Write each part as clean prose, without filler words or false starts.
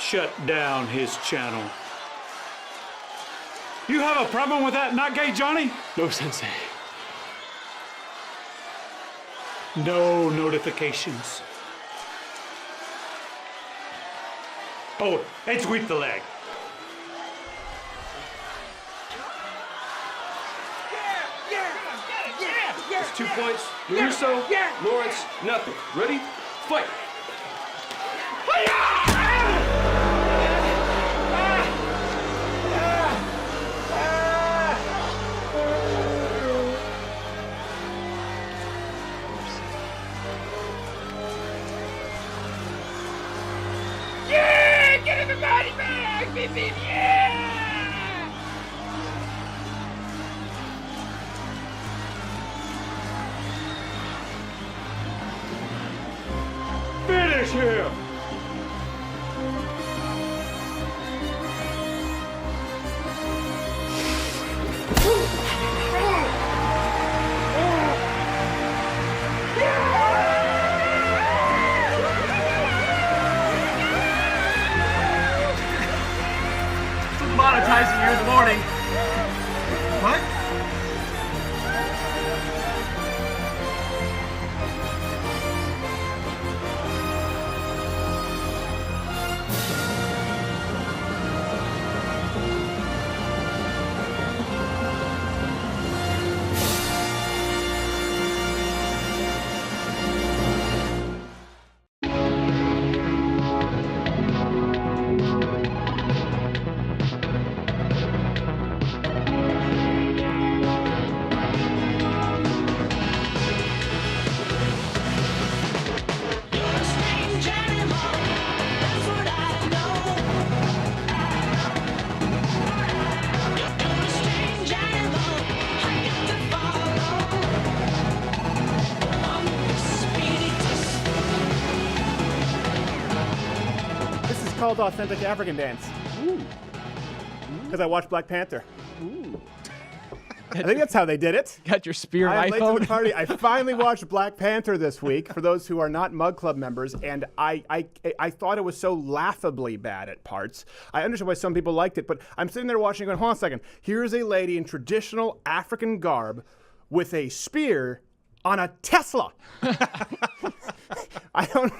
shut down his channel. You have a problem with that, not gay Johnny? No, Sensei. No notifications. Oh, it's with the leg. It's 2 points. Russo, Lawrence, nothing. Ready? Fight! Yeah! Get everybody back! Beep, beep, yeah! Finish him! Monetizing you in the morning. What? Called Authentic African Dance. Because I watched Black Panther. I think that's how they did it. Got your spear I'm knife late to out. the party. I finally watched Black Panther this week, for those who are not Mug Club members, and I thought it was so laughably bad at parts. I understand why some people liked it, but I'm sitting there watching going, hold on a second. Here's a lady in traditional African garb with a spear on a Tesla. I don't...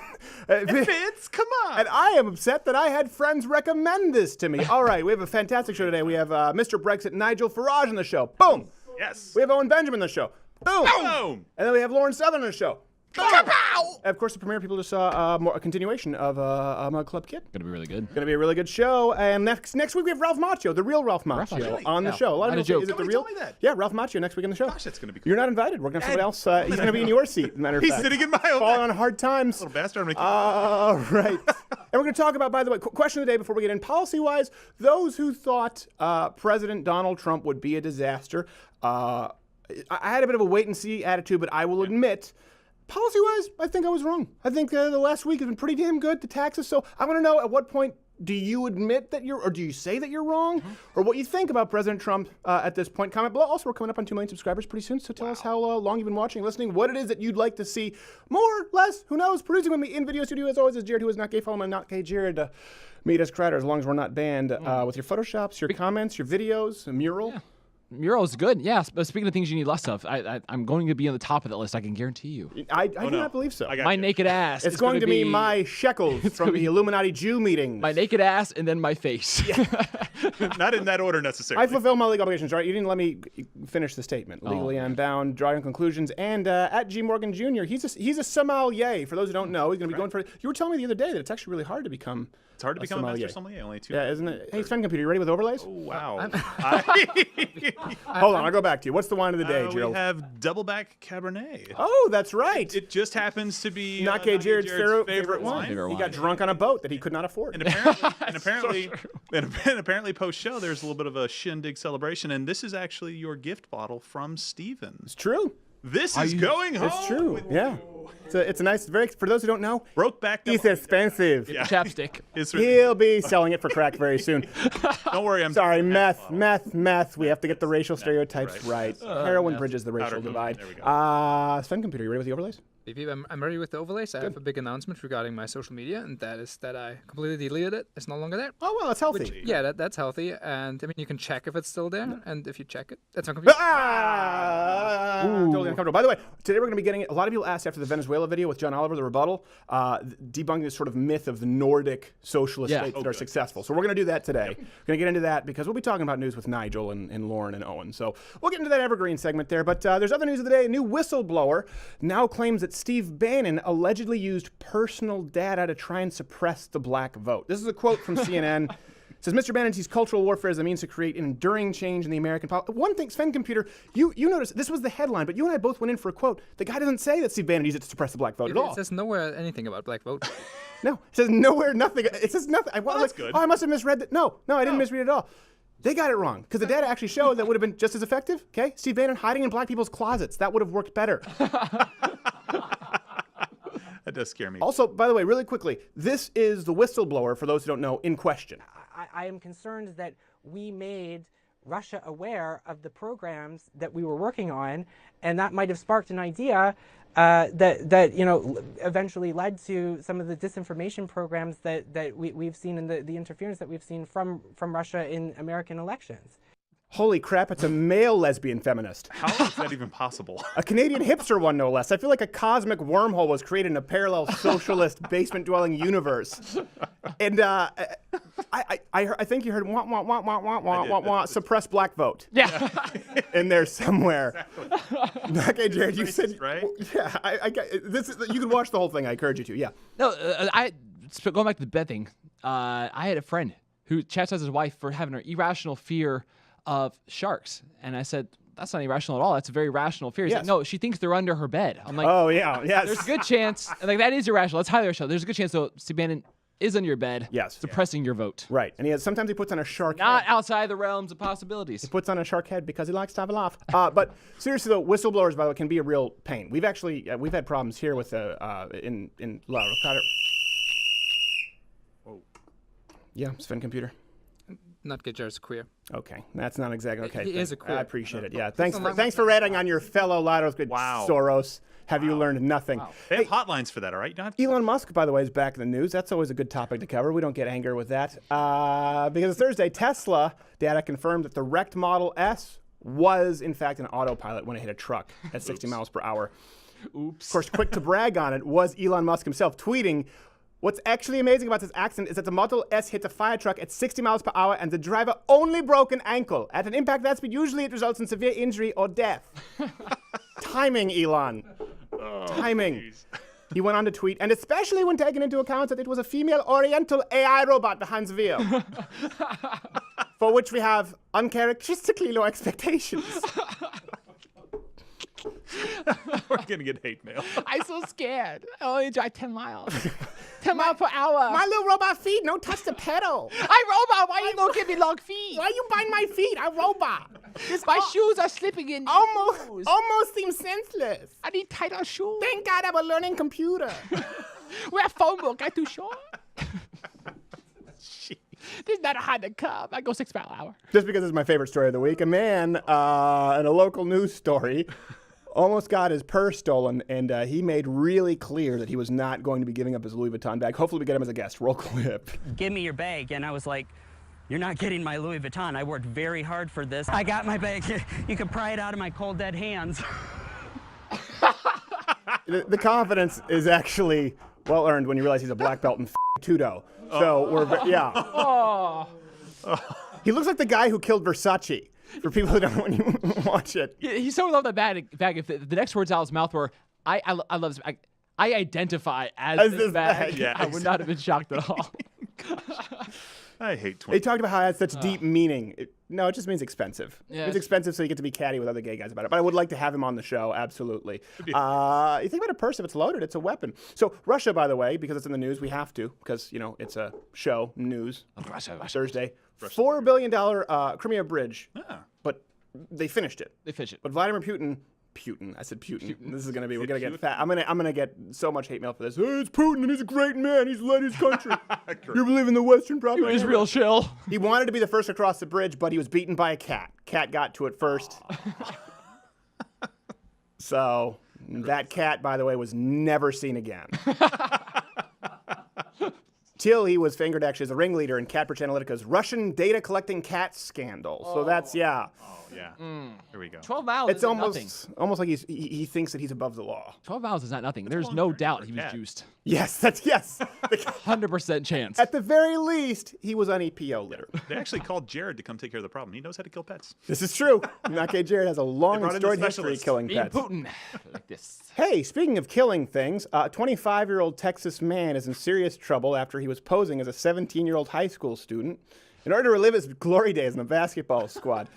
It fits, come on. And I am upset that I had friends recommend this to me. All right, we have a fantastic show today. We have Mr. Brexit, Nigel Farage on the show. Boom. Yes. We have Owen Benjamin on the show. Boom. Boom. And then we have Lauren Southern on the show. Boom. Kapow! And of course, the premiere people just saw a continuation of Mug Club Kid. Gonna be really good. Going to be a really good show. And next week we have Ralph Macchio, the real Ralph Macchio, Macchio. on the Yeah. show. A lot of Not a people say, joke. is it the Nobody real? told me that. Yeah, Ralph Macchio next week on the show. Gosh, that's gonna be cool. You're not invited. We're going to have somebody else. He's going to be in your seat, matter of He's fact. sitting in my own. Falling on hard times. Little bastard. I'm gonna All right. And we're going to talk about, by the way, question of the day before we get in. Policy-wise, those who thought President Donald Trump would be a disaster, I had a bit of a wait-and-see attitude, but I will admit, policy-wise, I think I was wrong. I think the last week has been pretty damn good to taxes. So I want to know, at what point do you admit that or do you say that you're wrong? Or what you think about President Trump at this point? Comment below. Also, we're coming up on 2 million subscribers pretty soon, so tell us how long you've been watching, listening, what it is that you'd like to see more, less, who knows. Producing with me in video studio, as always, is Jared, who is not gay. Follow my not gay Jared. Meet us, Crider, as long as we're not banned. With your Photoshops, your comments, your videos, a mural. Yeah. Mural's good, yeah. But speaking of things you need less of, I'm going to be on the top of that list. I can guarantee you. I do not believe so. My naked ass. It's is going to be be my shekels from the Illuminati Jew meetings. my naked ass and then my face. Not in that order necessarily. I fulfill my legal obligations, right? You didn't let me finish the statement. Legally, I'm bound, drawing conclusions. And at G. Morgan Jr., he's a sommelier. For those who don't know, he's going to be going for. You were telling me the other day that it's actually really hard to become. It's hard to become a master sommelier. Only 2. Yeah, isn't it? Hey, Sven Computer, you ready with overlays? Oh, wow. Hold on, I'll go back to you. What's the wine of the day, Gerald? We have Doubleback Cabernet. Oh, that's right. It just happens to be Not gay Jared's favorite wine. Favorite He wine. got drunk on a boat that he could not afford. And apparently post-show, there's a little bit of a shindig celebration, and this is actually your gift bottle from Steven. It's true. This is going home. It's true. with Yeah. you. It's a nice, very, for those who don't know, Brokeback. it's expensive. Yeah. Chapstick. He'll be selling it for crack very soon. Don't worry, I'm Sorry, meth. We have to get the racial stereotypes right. Heroin bridges the racial Powder. divide. There we go. Sven Computer, you ready with the overlays? VP, I'm ready with the overlays. I have a big announcement regarding my social media, and that is that I completely deleted it. It's no longer there. Oh, well, that's healthy. Yeah, that's healthy. And I mean, you can check if it's still there. And if you check it, that's on computer. Totally uncomfortable. By the way, today we're going to be getting a lot of people asked after the Venezuela video with John Oliver, the rebuttal, debunking this sort of myth of the Nordic socialist states that are successful. So we're going to do that today. We're going to get into that because we'll be talking about news with Nigel and Lauren and Owen. So we'll get into that evergreen segment there. But there's other news of the day. A new whistleblower now claims that Steve Bannon allegedly used personal data to try and suppress the black vote. This is a quote from CNN. It says, Mr. Bannon sees cultural warfare as a means to create an enduring change in the American politics. One thing, Sven Computer, you notice, this was the headline, but you and I both went in for a quote. The guy doesn't say that Steve Bannon used it to suppress the black vote at all. It says nowhere anything about black vote. No, it says nowhere, nothing. It says nothing. That's good. Oh, I must have misread that. No, I didn't misread it at all. They got it wrong because the data actually showed that would have been just as effective. Okay, Steve Bannon hiding in black people's closets. That would have worked better. That does scare me. Also, by the way, really quickly, this is the whistleblower, for those who don't know, in question. I am concerned that we made Russia aware of the programs that we were working on, and that might have sparked an idea that eventually led to some of the disinformation programs that we've seen and the interference that we've seen from Russia in American elections. Holy crap, it's a male lesbian feminist. How is that even possible? A Canadian hipster one, no less. I feel like a cosmic wormhole was created in a parallel socialist basement-dwelling universe. And I think you heard wah, wah, wah, wah, wah, wah, wah, wah, suppress black vote. Yeah. In there somewhere. Exactly. Okay, Jared, you said, right? Yeah, you can watch the whole thing. I encourage you to, yeah. No, going back to the bed thing, I had a friend who chastised his wife for having an irrational fear of sharks. And I said, that's not irrational at all. That's a very rational fear. He's like, no, she thinks they're under her bed. I'm like, oh, yeah, yes. There's a good chance. Like, that is irrational. That's highly irrational. There's a good chance, though, Steve Bannon is under your bed, suppressing your vote. Right. And sometimes he puts on a shark Not head. outside the realms of possibilities. He puts on a shark head because he likes to have a laugh. But seriously, though, whistleblowers, by the way, can be a real pain. We've actually, we've had problems here with, in La Rocada. Whoa. Yeah, Sven Computer. Not get Jared's queer. Okay, that's not exactly okay. He is a queer. I appreciate it. Yeah, thanks for ratting on your fellow Lados. Wow. Soros. Have you learned nothing? Wow. They have hotlines for that, all right? You don't have to... Elon Musk, by the way, is back in the news. That's always a good topic to cover. We don't get anger with that. Because it's Thursday, Tesla data confirmed that the wrecked Model S was, in fact, an autopilot when it hit a truck at 60 miles per hour. Oops. Of course, quick to brag on it was Elon Musk himself, tweeting, what's actually amazing about this accident is that the Model S hit a fire truck at 60 miles per hour and the driver only broke an ankle. At an impact that speed, usually it results in severe injury or death. Timing, Elon. Timing. Geez. He went on to tweet, and especially when taking into account that it was a female Oriental AI robot behind the wheel, for which we have uncharacteristically low expectations. We're going to get hate mail. I'm so scared. I only drive 10 miles. 10 miles per hour. My little robot feet, no touch the pedal. I'm robot. Why you don't give me long feet? Why you bite my feet? I'm robot. My shoes are slipping in. Almost seems senseless. I need tighter shoes. Thank God I'm a learning computer. Wear a phone book. I'm too short. There's not a high to come. I go 6 miles an hour. Just because it's my favorite story of the week, a man in a local news story almost got his purse stolen, and he made really clear that he was not going to be giving up his Louis Vuitton bag. Hopefully we get him as a guest. Roll clip. Give me your bag. And I was like, you're not getting my Louis Vuitton. I worked very hard for this. I got my bag. You can pry it out of my cold, dead hands. The confidence is actually well earned when you realize he's a black belt in Tudo. So Oh. He looks like the guy who killed Versace. For people who don't when you watch it, he so loved that bag. If the next words out of his mouth were, "I love this bag. I identify as this bag." Yeah, I would not have been shocked at all. I hate 20. They talked about how it has such deep meaning. It just means expensive. Yeah, it's expensive, so you get to be catty with other gay guys about it. But I would like to have him on the show, absolutely. You think about a purse, if it's loaded, it's a weapon. So Russia, by the way, because it's in the news, we have to, because, it's a show, news, Thursday. $4 billion Crimea bridge, but they finished it. But Vladimir Putin, I said Putin. This is gonna be. We're gonna get fat. I'm gonna get so much hate mail for this. Hey, it's Putin, and he's a great man. He's led his country. You believe in the Western propaganda? He's real chill. He wanted to be the first across the bridge, but he was beaten by a cat. Cat got to it first. So That cat, by the way, was never seen again. Till he was fingered actually as a ringleader in Catbridge Analytica's Russian data collecting cat scandal. So that's, yeah. Oh, yeah. Here we go. 12 miles It's is nothing. almost like he thinks that he's above the law. 12 miles is not nothing. There's no doubt he was juiced. Yes. 100% chance. At the very least, he was on EPO litter. They actually called Jared to come take care of the problem. He knows how to kill pets. This is true. Nake Jared has a long and brought in storied the history specialist. killing Being pets. Putin. Like this. Hey, speaking of killing things, a 25-year-old Texas man is in serious trouble after he was posing as a 17-year-old high school student in order to relive his glory days in the basketball squad.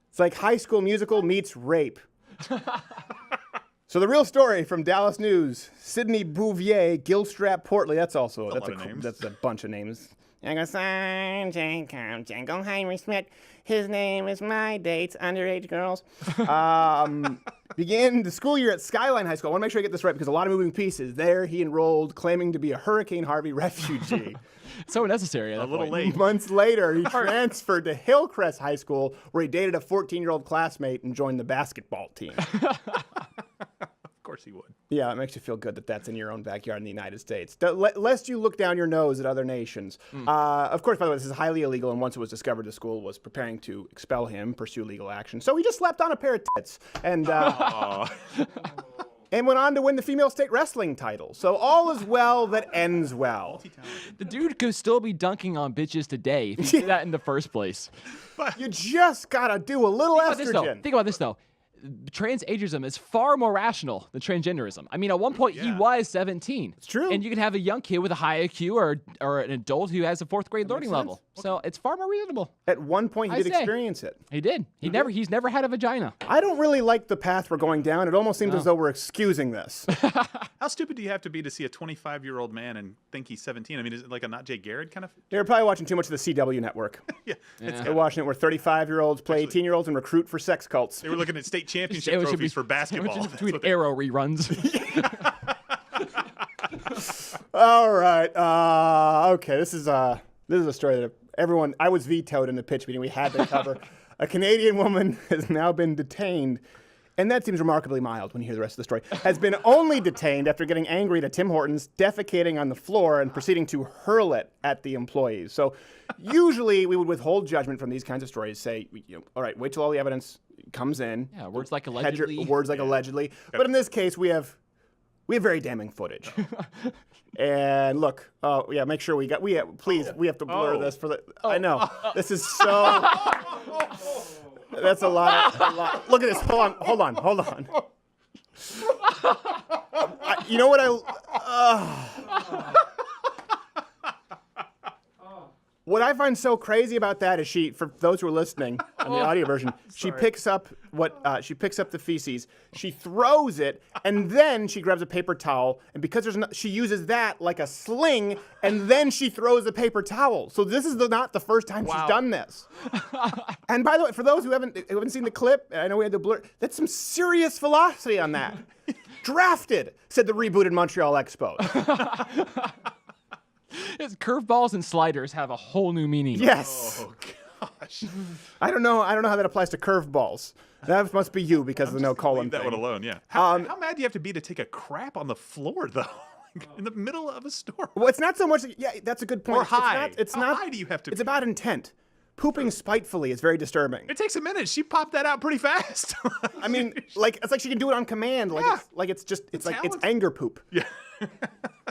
It's like High School Musical meets rape. So the real story from Dallas News: Sidney Bouvier, Gilstrap Portley. That's a bunch of names. Jacob Heinrich Smith. His name is my dates. Underage girls. Began the school year at Skyline High School. I want to make sure I get this right because a lot of moving pieces. There he enrolled, claiming to be a Hurricane Harvey refugee. So necessary. A little late. Months later, he transferred to Hillcrest High School, where he dated a 14-year-old classmate and joined the basketball team. Of course he would. Yeah, it makes you feel good that that's in your own backyard in the United States. Lest you look down your nose at other nations. Of course, by the way, this is highly illegal, and once it was discovered, the school was preparing to expel him, pursue legal action. So he just slapped on a pair of tits and and went on to win the female state wrestling title. So all is well that ends well. The dude could still be dunking on bitches today if he did that in the first place. You just gotta do a little estrogen. Think about this, though. Transageism is far more rational than transgenderism. I mean, at one point he was 17. It's true. And you can have a young kid with a high IQ or an adult who has a 4th grade learning level. So it's far more reasonable. At one point, he did experience it. He did. He's never had a vagina. I don't really like the path we're going down. It almost seems as though we're excusing this. How stupid do you have to be to see a 25-year-old man and think he's 17? I mean, is it like a Not Jay Garrett kind of? They were probably watching too much of the CW network. Yeah. They're watching it where 35-year-olds play 18-year-olds and recruit for sex cults. They were looking at state championship trophies for basketball. Between Arrow reruns. All right. Okay. This is a story that I was vetoed in the pitch meeting. We had to cover. A Canadian woman has now been detained, and that seems remarkably mild when you hear the rest of the story, has been only detained after getting angry at Tim Hortons, defecating on the floor, and proceeding to hurl it at the employees. So usually we would withhold judgment from these kinds of stories, say, all right, wait till all the evidence comes in. Yeah, words like allegedly. Allegedly. But in this case, we have very damning footage. And look, make sure we have to blur this for the. I know this is so. That's a lot. Look at this. Hold on. You know what What I find so crazy about that is for those who are listening on the audio version, she picks up the feces, she throws it, and then she grabs a paper towel, and because she uses that like a sling, and then she throws the paper towel. So this is not the first time she's done this. And by the way, for those who haven't seen the clip, I know we had to blur. That's some serious velocity on that. Drafted, said the rebooted Montreal Expos. Curveballs and sliders have a whole new meaning. Yes. Oh gosh. I don't know how that applies to curveballs. That must be you because of the no colon Leave that thing. one alone. Yeah. How mad do you have to be to take a crap on the floor though? In the middle of a store. Well, it's not so much. Yeah, that's a good point. Or high. It's not. How high do you have to? It's about intent. Pooping spitefully is very disturbing. It takes a minute. She popped that out pretty fast. I mean, it's like she can do it on command. It's anger poop. Yeah.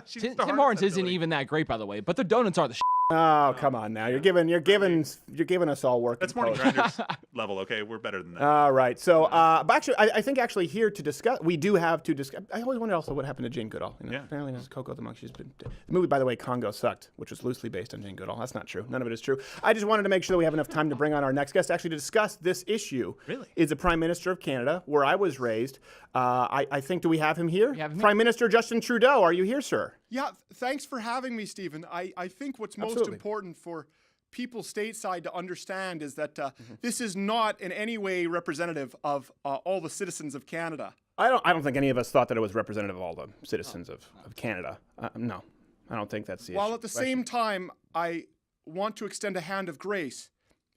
Tim Hortons isn't even that great, by the way, but their donuts are the shit. Oh, come on now. You're giving us all work. That's Morning Grinders level, okay? We're better than that. All right. So, but actually, I think here to discuss, we do have to discuss. I always wonder also what happened to Jane Goodall. Yeah. Apparently, this is Coco the Monkey. The movie, by the way, Congo Sucked, which was loosely based on Jane Goodall. That's not true. None of it is true. I just wanted to make sure that we have enough time to bring on our next guest actually to discuss this issue. Really? Is the Prime Minister of Canada, where I was raised. I think, do we have him here? Prime Minister Justin Trudeau, are you here, sir? Yeah, thanks for having me, Stephen. I think what's most important for people stateside to understand is that this is not in any way representative of all the citizens of Canada. I don't think any of us thought that it was representative of all the citizens of Canada. No, I don't think that's the issue. While at the same time, I want to extend a hand of grace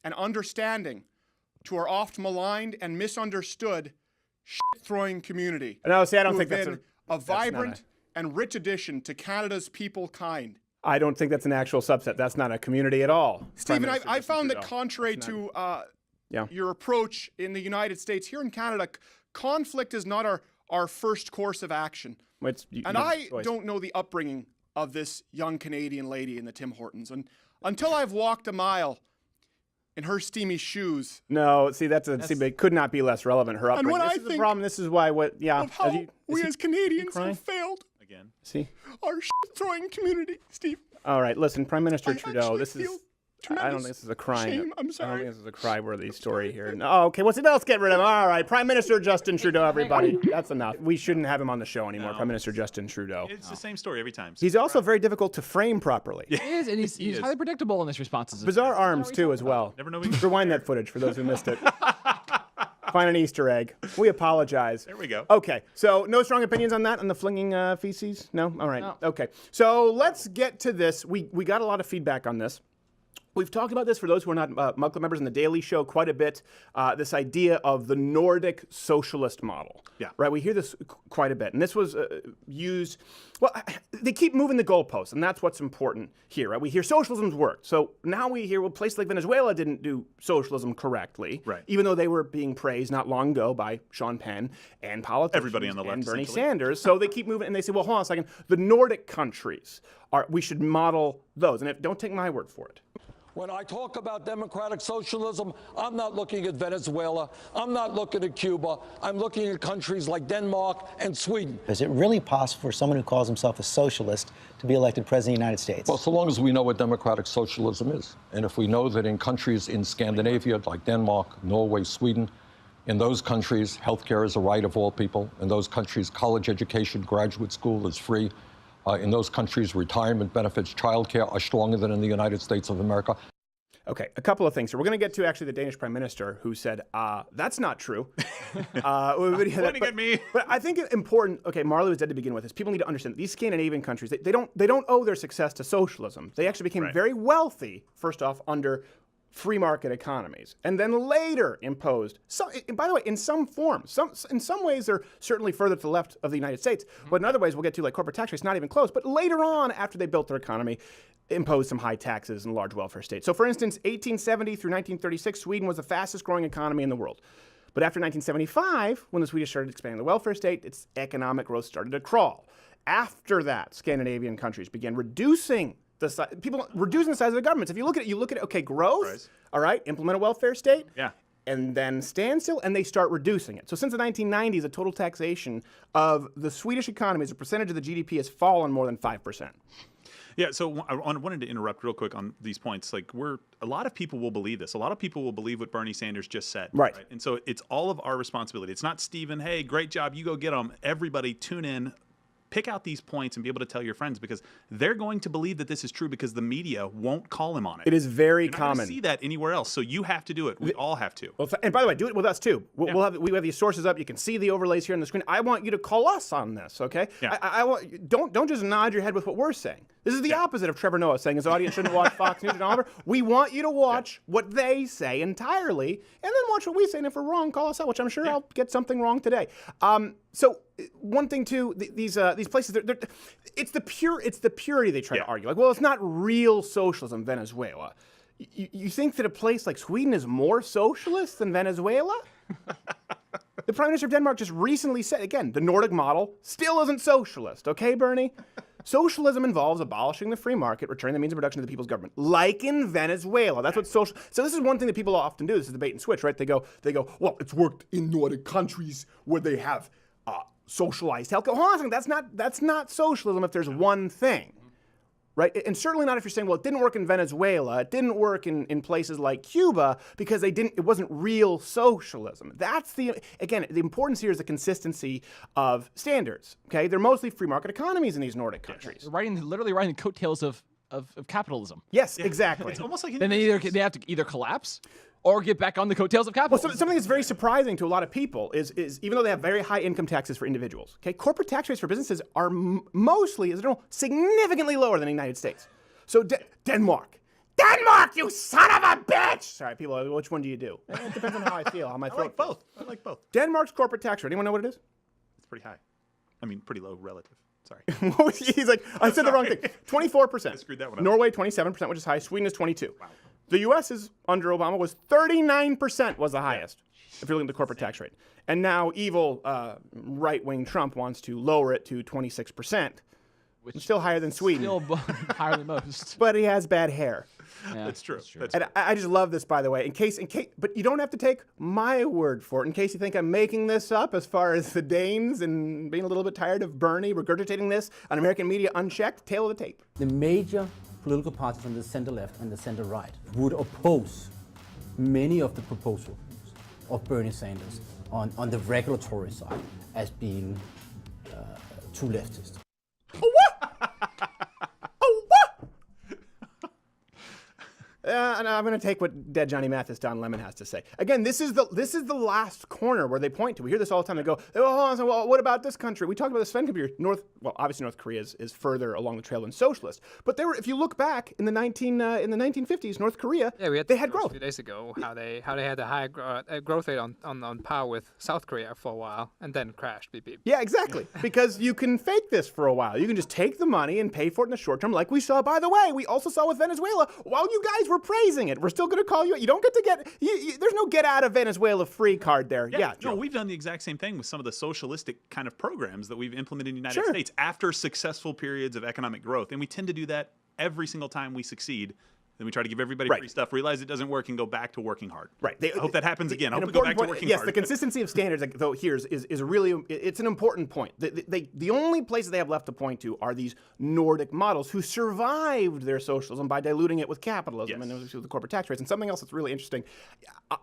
and understanding to our oft maligned and misunderstood shit-throwing community. No, see, I don't who think have that's been a vibrant and rich addition to Canada's people kind. I don't think that's an actual subset. That's not a community at all. Stephen, I found that contrary to Yeah. your approach in the United States, here in Canada, conflict is not our first course of action. And I don't know the upbringing of this young Canadian lady in the Tim Hortons. And until I've walked a mile in her steamy shoes. No, see, it could not be less relevant. Her upbringing. And when this is the problem. This is why of how we as Canadians have failed again. See? Our shit-throwing community, Steve. All right, listen, Prime Minister Trudeau, this is... I don't think this is a crime. Shame. I'm sorry. I don't think this is a cry-worthy story here. No, okay, what's it else? Get rid of him. All right, Prime Minister Justin Trudeau, everybody. That's enough. We shouldn't have him on the show anymore, Prime Minister Justin Trudeau. It's the same story every time. He's also very difficult to frame properly. He is, and he's highly predictable in his responses. Bizarre arms, too, as well. Never know. Rewind that footage for those who missed it. Find an Easter egg. We apologize. There we go. Okay, so no strong opinions on that, on the flinging feces? No? All right. No. Okay, so let's get to this. We got a lot of feedback on this. We've talked about this, for those who are not Mug Club members, in the Daily Show quite a bit, this idea of the Nordic socialist model. Yeah. Right, we hear this quite a bit. And this was used, well, they keep moving the goalposts, and that's what's important here, right? We hear socialism's worked. So now we hear, well, places like Venezuela didn't do socialism correctly. Right. Even though they were being praised not long ago by Sean Penn and politicians. Everybody on the left, and Bernie Sanders. So they keep moving, and they say, well, hold on a second. The Nordic countries, we should model those. And don't take my word for it. When I talk about democratic socialism, I'm not looking at Venezuela. I'm not looking at Cuba. I'm looking at countries like Denmark and Sweden. Is it really possible for someone who calls himself a socialist to be elected president of the United States? Well, so long as we know what democratic socialism is. And if we know that in countries in Scandinavia, like Denmark, Norway, Sweden, in those countries, healthcare is a right of all people. In those countries, college education, graduate school is free. In those countries, retirement benefits, childcare are stronger than in the United States of America. Okay, a couple of things here. We're going to get to actually the Danish Prime Minister who said, that's not true. Pointing at me. But I think it's important, okay, Marley was dead to begin with, is people need to understand that these Scandinavian countries, they don't owe their success to socialism. They actually became very wealthy, first off, under free market economies, and then later imposed, by the way, in some form, in some ways they're certainly further to the left of the United States, but in other ways we'll get to, like corporate tax rates, not even close, but later on, after they built their economy, imposed some high taxes and large welfare states. So for instance, 1870 through 1936, Sweden was the fastest growing economy in the world. But after 1975, when the Swedish started expanding the welfare state, its economic growth started to crawl. After that, Scandinavian countries began reducing the size of the governments. If you look at it, okay, growth, all right, implement a welfare state, and then standstill, and they start reducing it. So since the 1990s, the total taxation of the Swedish economy as a percentage of the GDP has fallen more than 5%. Yeah, so I wanted to interrupt real quick on these points. Like, a lot of people will believe this. A lot of people will believe what Bernie Sanders just said. Right. And so it's all of our responsibility. It's not Stephen, hey, great job, you go get them. Everybody tune in. Pick out these points and be able to tell your friends, because they're going to believe that this is true because the media won't call him on it. It is very You're not common. gonna see that anywhere else, so you have to do it. We all have to. Well, and by the way, do it with us too. We have these sources up. You can see the overlays here on the screen. I want you to call us on this, okay? Yeah. I want don't just nod your head with what we're saying. This is the opposite of Trevor Noah saying his audience shouldn't watch Fox News and Oliver. We want you to watch what they say entirely, and then watch what we say. And if we're wrong, call us out, which I'm sure I'll get something wrong today. So one thing too, these places, it's the purity they try to argue. Like, well, it's not real socialism, Venezuela. You think that a place like Sweden is more socialist than Venezuela? The Prime Minister of Denmark just recently said, again, the Nordic model still isn't socialist, okay, Bernie? Socialism involves abolishing the free market, returning the means of production to the people's government, like in Venezuela. That's what social. So this is one thing that people often do. This is the bait and switch, right? They go, well, it's worked in Nordic countries where they have socialized health. Hold on a second, that's not socialism if there's one thing. Right? And certainly not if you're saying, well, it didn't work in Venezuela, it didn't work in places like Cuba because it wasn't real socialism. That's the importance here is the consistency of standards. Okay? They're mostly free market economies in these Nordic countries. Literally riding the coattails of capitalism. Yes, exactly. It's almost like then they have to either collapse or get back on the coattails of capitalism. Well, something that's very surprising to a lot of people is even though they have very high income taxes for individuals, okay, corporate tax rates for businesses are mostly, as a general, significantly lower than the United States. So Denmark, Denmark, you son of a bitch! Sorry, people, which one do you do? It depends on how I feel, how my throat feels. I like both. Denmark's corporate tax rate. Anyone know what it is? It's pretty high. I mean, pretty low relative. Sorry. He's like, I said the wrong thing. 24%. I screwed that one up. Norway, 27%, which is high. Sweden is 22%. Wow. The U.S. is, under Obama, was 39% was the highest, if you're looking at the corporate tax rate. And now evil right-wing Trump wants to lower it to 26%. Which is still higher than Sweden. Still higher than most. But he has bad hair. Yeah, that's true. And I just love this, by the way. In case, but you don't have to take my word for it. In case you think I'm making this up, as far as the Danes and being a little bit tired of Bernie regurgitating this on American media unchecked, tail of the tape. The major political parties on the center left and the center right would oppose many of the proposals of Bernie Sanders on the regulatory side as being too leftist. And I'm going to take what dead Johnny Mathis, Don Lemon has to say. Again, this is the last corner where they point to. We hear this all the time. They go, well, what about this country? We talked about the Sven computer. Obviously North Korea is further along the trail than socialist. But if you look back in the 1950s, North Korea, they had growth. A few days ago, how they had a high growth rate on par with South Korea for a while, and then crashed. Beep, beep. Yeah, exactly. Because you can fake this for a while. You can just take the money and pay for it in the short term, like we saw. By the way, we also saw with Venezuela. While you guys were praising it, we're still going to call you. You don't get to get. There's no get out of Venezuela free card there. Yeah, no, we've done the exact same thing with some of the socialistic kind of programs that we've implemented in the United States after successful periods of economic growth, and we tend to do that every single time we succeed. Then we try to give everybody free stuff, realize it doesn't work, and go back to working hard. Right. I hope that happens again. I hope we go back to working hard. Yes, the consistency of standards, though, here is really, it's an important point. The only places they have left to point to are these Nordic models who survived their socialism by diluting it with capitalism and with the corporate tax rates. And something else that's really interesting,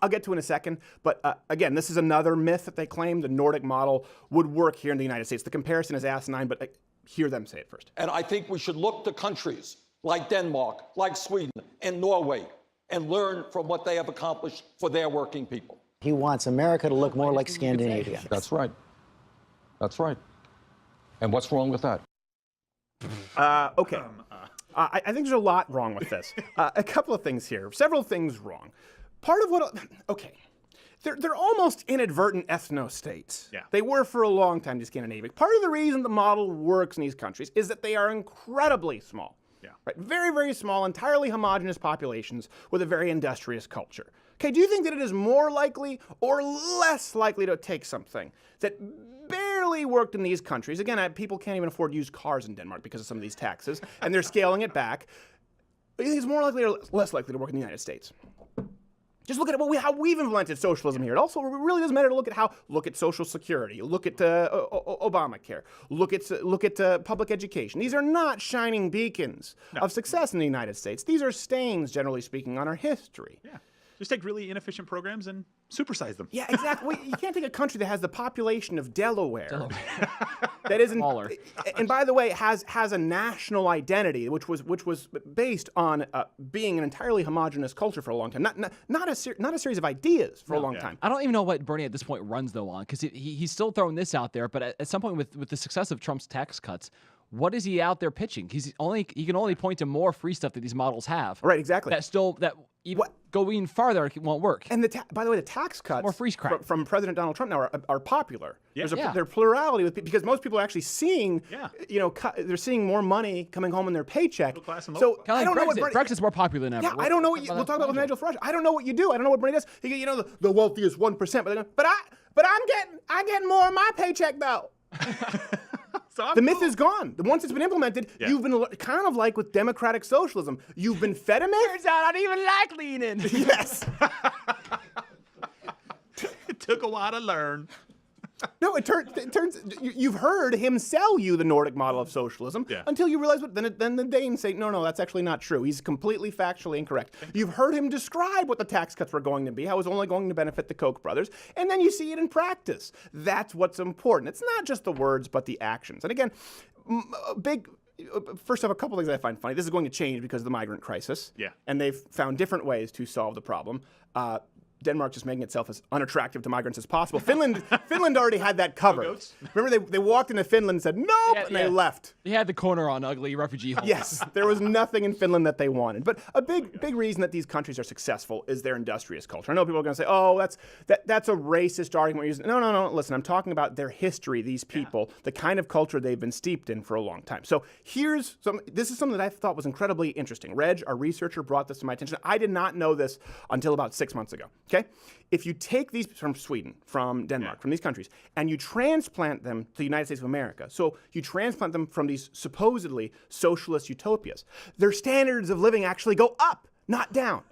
I'll get to in a second, but again, this is another myth that they claim the Nordic model would work here in the United States. The comparison is asinine, but hear them say it first. And I think we should look to countries like Denmark, like Sweden, and Norway, and learn from what they have accomplished for their working people. He wants America to look more like Scandinavia. That's right. That's right. And what's wrong with that? Okay. I think there's a lot wrong with this. A couple of things here. Several things wrong. Part of what... Okay. They're almost inadvertent ethno-states. Yeah. They were for a long time, the Scandinavian. Part of the reason the model works in these countries is that they are incredibly small. Yeah. Right? Very, very small, entirely homogenous populations with a very industrious culture. Okay, do you think that it is more likely or less likely to take something that barely worked in these countries? Again, people can't even afford used cars in Denmark because of some of these taxes, and they're scaling it back. Is more likely or less likely to work in the United States? Just look at how we've implemented socialism here. It also really doesn't matter to look at Social Security, look at Obamacare, look at public education. These are not shining beacons of success in the United States. These are stains, generally speaking, on our history. Yeah. Just take really inefficient programs and supersize them. Yeah, exactly. You can't take a country that has the population of Delaware. That isn't, and by the way, has a national identity, which was based on being an entirely homogenous culture for a long time, not a series of ideas for a long time. I don't even know what Bernie at this point runs though on, because he's still throwing this out there. But at some point, with the success of Trump's tax cuts, what is he out there pitching? He can only point to more free stuff that these models have. Right, exactly. Going farther, it won't work. And by the way, the tax cuts more free crap from President Donald Trump now are popular. Yeah. There's a plurality because most people are actually seeing, they're seeing more money coming home in their paycheck. So I don't know what Brexit's more popular than ever. Yeah, I don't know what we'll talk about with Nigel Farage. I don't know what you do. I don't know what Bernie does. The wealthiest 1%, but I'm getting more of my paycheck though. The myth is gone. Once it's been implemented, you've been kind of like with democratic socialism. You've been fed a myth. Turns out I don't even like leaning. Yes. It took a while to learn. No, it turns. You've heard him sell you the Nordic model of socialism until you realize then the Danes say, no, that's actually not true. He's completely factually incorrect. You've heard him describe what the tax cuts were going to be, how it was only going to benefit the Koch brothers, and then you see it in practice. That's what's important. It's not just the words, but the actions. And again, first off, a couple things I find funny. This is going to change because of the migrant crisis. Yeah. And they've found different ways to solve the problem. Denmark just making itself as unattractive to migrants as possible. Finland already had that covered. Remember, they walked into Finland and said, nope, and they left. They had the corner on ugly refugee homes. Yes, there was nothing in Finland that they wanted. But a big reason that these countries are successful is their industrious culture. I know people are going to say, oh, that's a racist argument we're using. No. Listen, I'm talking about their history, these people, the kind of culture they've been steeped in for a long time. So this is something that I thought was incredibly interesting. Reg, our researcher, brought this to my attention. I did not know this until about 6 months ago. Okay? If you take these from Sweden, from Denmark, from these countries, and you transplant them to the United States of America, so you transplant them from these supposedly socialist utopias, their standards of living actually go up, not down.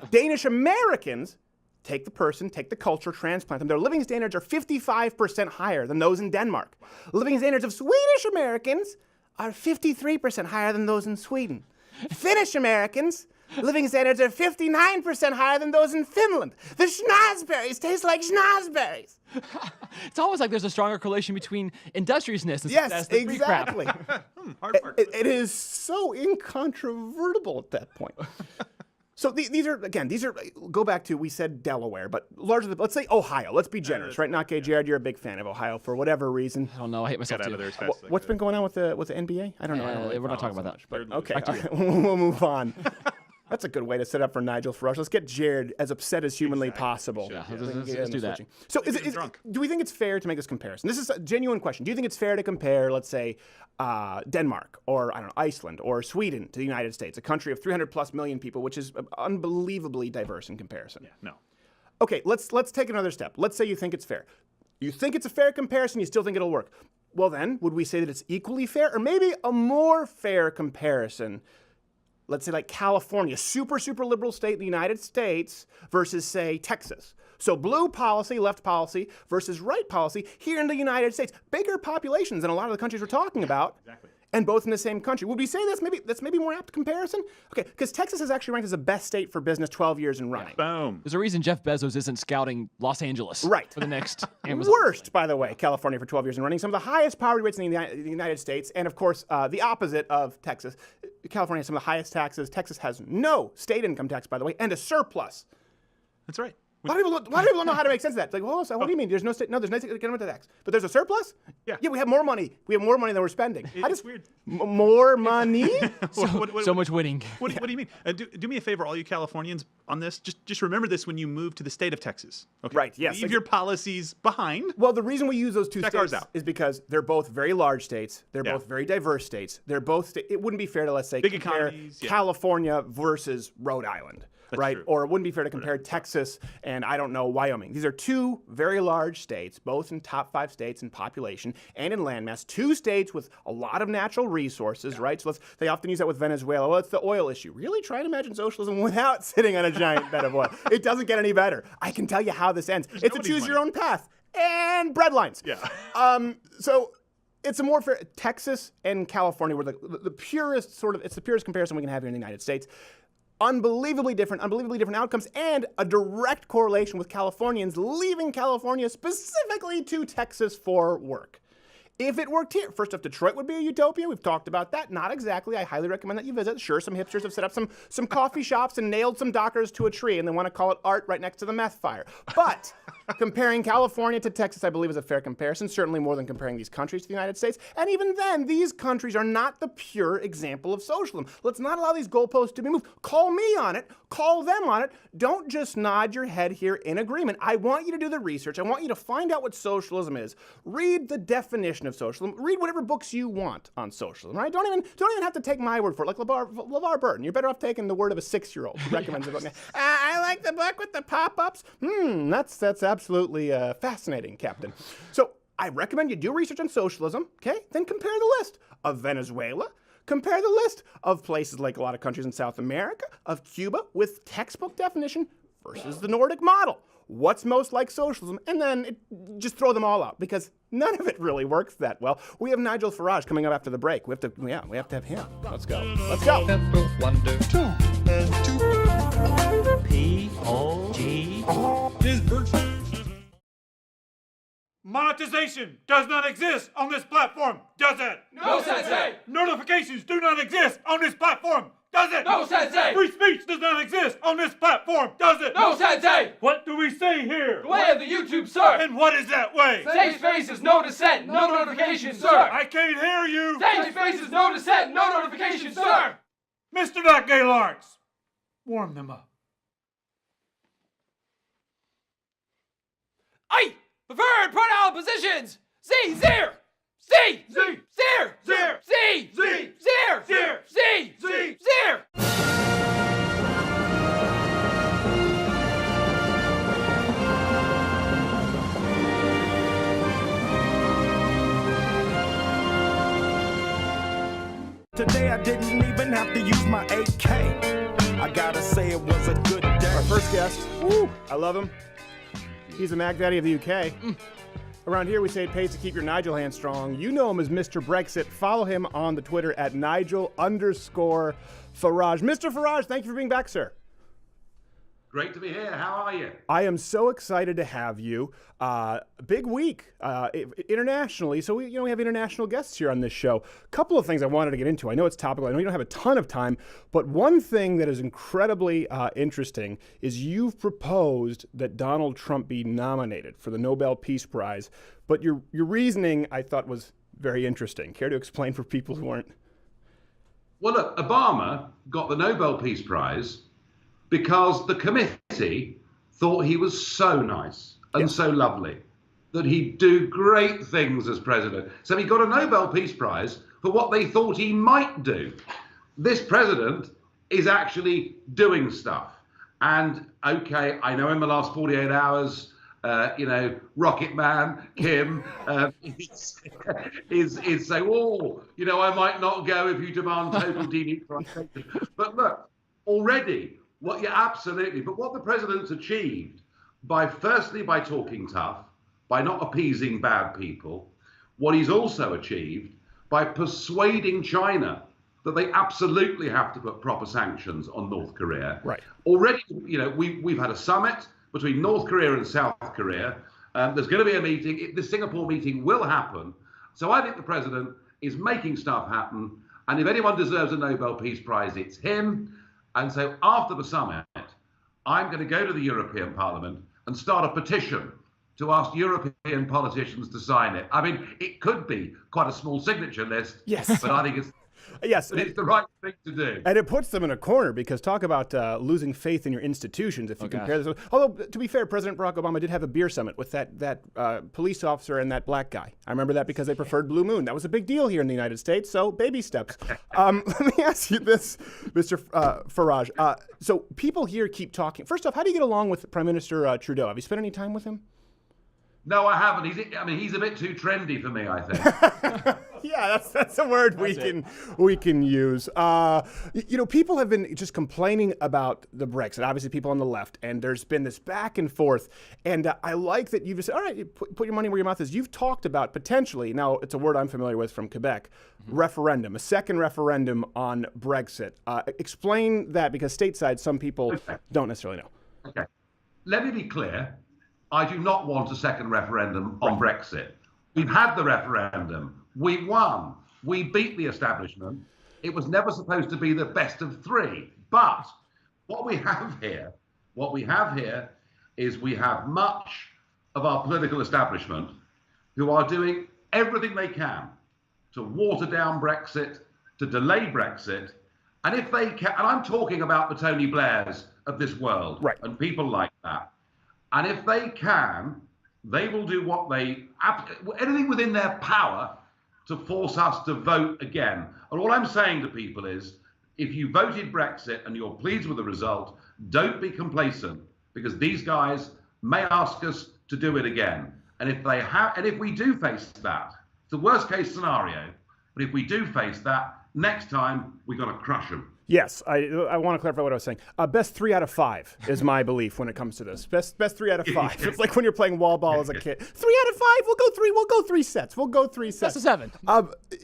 Danish Americans take the person, take the culture, transplant them. Their living standards are 55% higher than those in Denmark. Living standards of Swedish Americans are 53% higher than those in Sweden. Finnish Americans, living standards are 59% higher than those in Finland. The schnozberries taste like schnozberries. It's almost like there's a stronger correlation between industriousness and success than free crap. Exactly. It is so incontrovertible at that point. So these are, go back to, we said Delaware, but largely, let's say Ohio. Let's be generous, right? Not gay, Jared, you're a big fan of Ohio for whatever reason. I don't know, I hate myself too. What's been going on with the NBA? I don't know. We're not talking about that. But okay, we'll move on. That's a good way to set up for Nigel Farage. Let's get Jared as upset as humanly possible. Yeah, let's do that. So do we think it's fair to make this comparison? This is a genuine question. Do you think it's fair to compare, let's say, Denmark or, I don't know, Iceland or Sweden to the United States, a country of 300 plus million people, which is unbelievably diverse in comparison? Yeah, no. Okay, let's take another step. Let's say you think it's fair. You think it's a fair comparison, you still think it'll work. Well then, would we say that it's equally fair? Or maybe a more fair comparison, let's say like California, super liberal state in the United States versus, say, Texas. So blue policy, left policy versus right policy here in the United States. Bigger populations than a lot of the countries we're talking about. Exactly. And both in the same country. Would we say that's maybe more apt comparison? Okay, because Texas is actually ranked as the best state for business 12 years in running. Boom. There's a reason Jeff Bezos isn't scouting Los Angeles for the next Amazon. Worst, by the way, California for 12 years in running. Some of the highest poverty rates in the United States. And of course, the opposite of Texas. California has some of the highest taxes. Texas has no state income tax, by the way, and a surplus. That's right. A lot of people don't know how to make sense of that. It's like, well, so what do you mean? There's no state. No, there's no state income tax. But there's a surplus? Yeah. Yeah, we have more money. We have more money than we're spending. It's weird. More money? So much winning. What do you mean? Do me a favor, all you Californians, on this. Just remember this when you move to the state of Texas. Okay? Right, yes. Leave your policies behind. Well, the reason we use those two Check states ours out. is because they're both very large states. They're both very diverse states. They're both. It wouldn't be fair to, let's say, Big compare economies, California versus Rhode Island. Right? true. Or it wouldn't be fair to compare Texas and, I don't know, Wyoming. These are two very large states, both in top 5 states in population and in landmass. 2 states with a lot of natural resources, right? So they often use that with Venezuela. Well, it's the oil issue. Really? Try to imagine socialism without sitting on a giant bed of oil. It doesn't get any better. I can tell you how this ends. It's a choose your own path. And bread lines. Yeah. So it's a more fair. Texas and California were the purest it's the purest comparison we can have here in the United States. Unbelievably different outcomes, and a direct correlation with Californians leaving California specifically to Texas for work. If it worked here, first off, Detroit would be a utopia. We've talked about that. Not exactly. I highly recommend that you visit. Sure, some hipsters have set up some coffee shops and nailed some dockers to a tree, and they want to call it art right next to the meth fire. But comparing California to Texas, I believe, is a fair comparison, certainly more than comparing these countries to the United States. And even then, these countries are not the pure example of socialism. Let's not allow these goalposts to be moved. Call me on it. Call them on it. Don't just nod your head here in agreement. I want you to do the research. I want you to find out what socialism is. Read the definition of socialism. Read whatever books you want on socialism, right? Don't even have to take my word for it, like LeVar Burton. You're better off taking the word of a 6-year-old who recommends a book. I like the book with the pop-ups. That's absolutely fascinating, Captain. So I recommend you do research on socialism, okay? Then compare the list of Venezuela. Compare the list of places like a lot of countries in South America, of Cuba, with textbook definition versus the Nordic model. What's most like socialism? And then just throw them all out, because none of it really works that well. We have Nigel Farage coming up after the break. We have to have him. Let's go. Wonder. 2 and 2. P-O-G. Is virtue. Monetization does not exist on this platform, does it? No, Sensei! Notifications do not exist on this platform, does it? No sensei! Free speech does not exist on this platform, does it? No sensei! What do we say here? The way of the YouTube, sir! And what is that way? Safe spaces, no dissent, no notification, sir! I can't hear you! Safe spaces, no dissent, no notification, sir! Mr. Doc Gay Lawrence, warm them up. Aye! Preferred pronoun positions! Z, zero! C! Z! Zero! Zero! C! Z! Zero! Zero! C! Z! Zero! Today I didn't even have to use my AK. I gotta say it was a good day. Our first guest, woo, I love him. He's the Mac Daddy of the UK. Around here we say it pays to keep your Nigel hand strong. You know him as Mr. Brexit. Follow him on the Twitter at Nigel_Farage. Mr. Farage, thank you for being back, sir. Great to be here. How are you? I am so excited to have you. Big week internationally. So we have international guests here on this show. A couple of things I wanted to get into. I know it's topical. I know you don't have a ton of time, but one thing that is incredibly interesting is you've proposed that Donald Trump be nominated for the Nobel Peace Prize. But your reasoning, I thought, was very interesting. Care to explain for people who aren't? Well, look, Obama got the Nobel Peace Prize because the committee thought he was so nice and so lovely that he'd do great things as president. So he got a Nobel Peace Prize for what they thought he might do. This president is actually doing stuff. And okay, I know in the last 48 hours, Rocket Man, Kim, is saying, oh, I might not go if you demand total denuclearization. But look, already, what the president's achieved by talking tough, by not appeasing bad people, what he's also achieved by persuading China that they absolutely have to put proper sanctions on North Korea. Right. Already, we've had a summit between North Korea and South Korea. There's going to be a meeting. The Singapore meeting will happen. So I think the president is making stuff happen. And if anyone deserves a Nobel Peace Prize, it's him. And so after the summit, I'm going to go to the European Parliament and start a petition to ask European politicians to sign it. I mean, it could be quite a small signature list, but I think it's the right thing to do. And it puts them in a corner because talk about losing faith in your institutions if you compare this. Although, to be fair, President Barack Obama did have a beer summit with that police officer and that black guy. I remember that because they preferred Blue Moon. That was a big deal here in the United States, so baby steps. Let me ask you this, Mr. Farage. So people here keep talking. First off, how do you get along with Prime Minister Trudeau? Have you spent any time with him? No, I haven't. He's a bit too trendy for me, I think. Yeah, that's a word we can use. People have been just complaining about the Brexit. Obviously, people on the left, and there's been this back and forth. And I like that you've just said, all right, put your money where your mouth is. You've talked about potentially, now it's a word I'm familiar with from Quebec, referendum, a second referendum on Brexit. Explain that because stateside, some people don't necessarily know. Okay, let me be clear. I do not want a second referendum on Brexit. We've had the referendum. We won. We beat the establishment. It was never supposed to be the best of three. But what we have here is we have much of our political establishment who are doing everything they can to water down Brexit, to delay Brexit. And if they can, and I'm talking about the Tony Blairs of this world and people like that. And if they can, they will do anything within their power to force us to vote again. And all I'm saying to people is, if you voted Brexit and you're pleased with the result, don't be complacent, because these guys may ask us to do it again. And if we do face that, it's the worst case scenario, but if we do face that, next time we're going to crush them. Yes, I want to clarify what I was saying. Best 3 out of 5 is my belief when it comes to this. Best 3 out of 5. It's like when you're playing wall ball as a kid. 3 out of 5. We'll go 3 sets. Best of 7.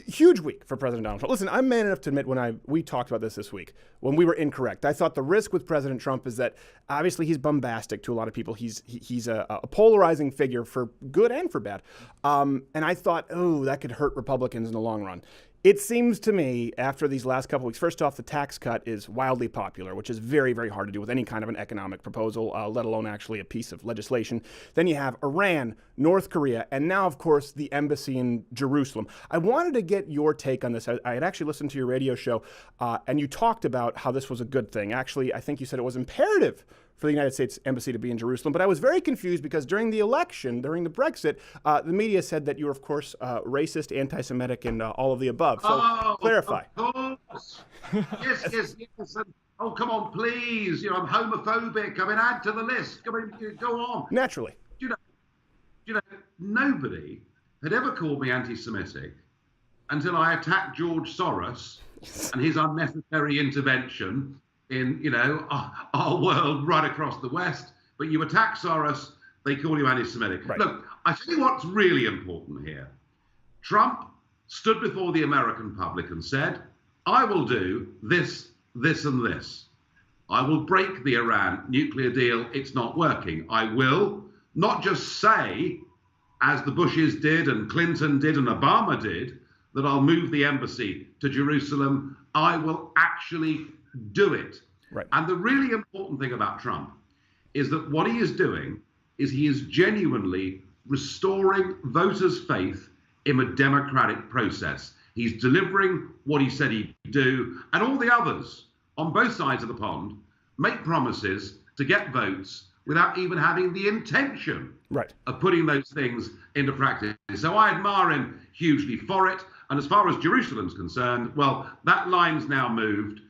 Huge week for President Donald Trump. Listen, I'm man enough to admit we talked about this week when we were incorrect. I thought the risk with President Trump is that obviously he's bombastic to a lot of people. He's a polarizing figure for good and for bad. And I thought, that could hurt Republicans in the long run. It seems to me, after these last couple weeks, first off, the tax cut is wildly popular, which is very, very hard to do with any kind of an economic proposal, let alone actually a piece of legislation. Then you have Iran, North Korea, and now, of course, the embassy in Jerusalem. I wanted to get your take on this. I had actually listened to your radio show, and you talked about how this was a good thing. Actually, I think you said it was imperative for the United States Embassy to be in Jerusalem. But I was very confused because during the election, during the Brexit, the media said that you were, of course, racist, anti-Semitic, and all of the above. So clarify. Of course. yes. Oh, come on, please. I'm homophobic. Add to the list. Go on. Naturally. Do you know, nobody had ever called me anti-Semitic until I attacked George Soros and his unnecessary intervention in, our world right across the West. But you attack Soros, they call you anti-Semitic. Right. Look, I tell you what's really important here. Trump stood before the American public and said, I will do this, this, and this. I will break the Iran nuclear deal. It's not working. I will not just say, as the Bushes did and Clinton did and Obama did, that I'll move the embassy to Jerusalem. I will actually do it. Right. And the really important thing about Trump is that what he is doing is he is genuinely restoring voters' faith in a democratic process. He's delivering what he said he'd do, and all the others on both sides of the pond make promises to get votes without even having the intention of putting those things into practice. So I admire him hugely for it. And as far as Jerusalem's concerned, well, that line's now moved.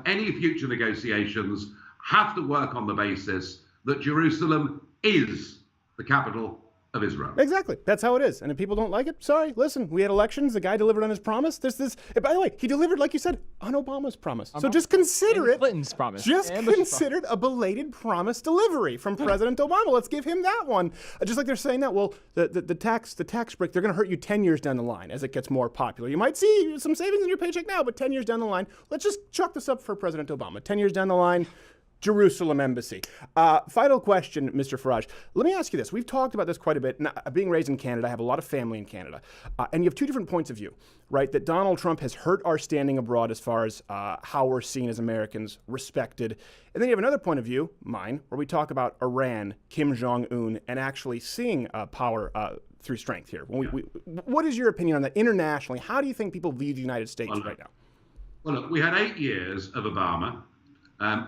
Any future negotiations have to work on the basis that Jerusalem is the capital of Israel. Exactly. That's how it is. And if people don't like it, sorry, listen, we had elections. The guy delivered on his promise. By the way, he delivered, like you said, on Obama's promise. So just consider it. Clinton's promise. Just consider it a belated promise delivery from President Obama. Let's give him that one. Just like they're saying that, well, the tax break, they're going to hurt you 10 years down the line as it gets more popular. You might see some savings in your paycheck now, but 10 years down the line, let's just chalk this up for President Obama. 10 years down the line, Jerusalem embassy. Final question, Mr. Farage. Let me ask you this. We've talked about this quite a bit. Now, being raised in Canada, I have a lot of family in Canada. And you have two different points of view, right? That Donald Trump has hurt our standing abroad as far as how we're seen as Americans, respected. And then you have another point of view, mine, where we talk about Iran, Kim Jong-un, and actually seeing power through strength here. What is your opinion on that internationally? How do you think people view the United States right now? Well, look, we had 8 years of Obama,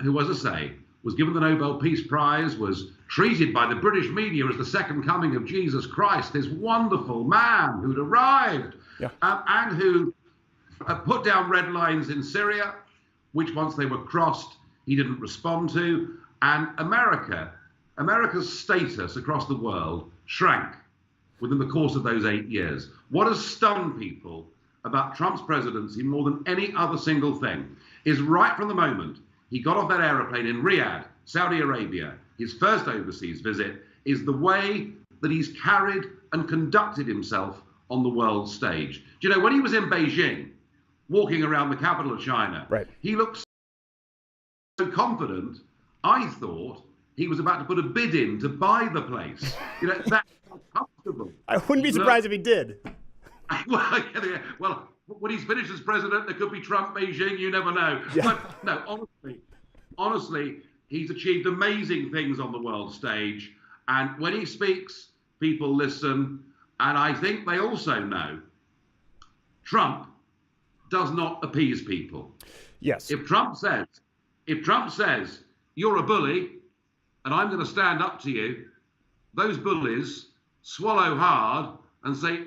who, as I say, was given the Nobel Peace Prize, was treated by the British media as the second coming of Jesus Christ, this wonderful man who'd arrived and who put down red lines in Syria, which once they were crossed, he didn't respond to. And America's status across the world shrank within the course of those 8 years. What has stunned people about Trump's presidency more than any other single thing is right from the moment he got off that aeroplane in Riyadh, Saudi Arabia, his first overseas visit, is the way that he's carried and conducted himself on the world stage. Do you know, when he was in Beijing, walking around the capital of China, he looked so confident, I thought he was about to put a bid in to buy the place. You know, that's comfortable. I wouldn't be surprised if he did. Well, when he's finished as president, there could be Trump, Beijing, you never know. Yeah. But no, honestly, he's achieved amazing things on the world stage. And when he speaks, people listen. And I think they also know Trump does not appease people. Yes. If Trump says, you're a bully and I'm going to stand up to you, those bullies swallow hard and say,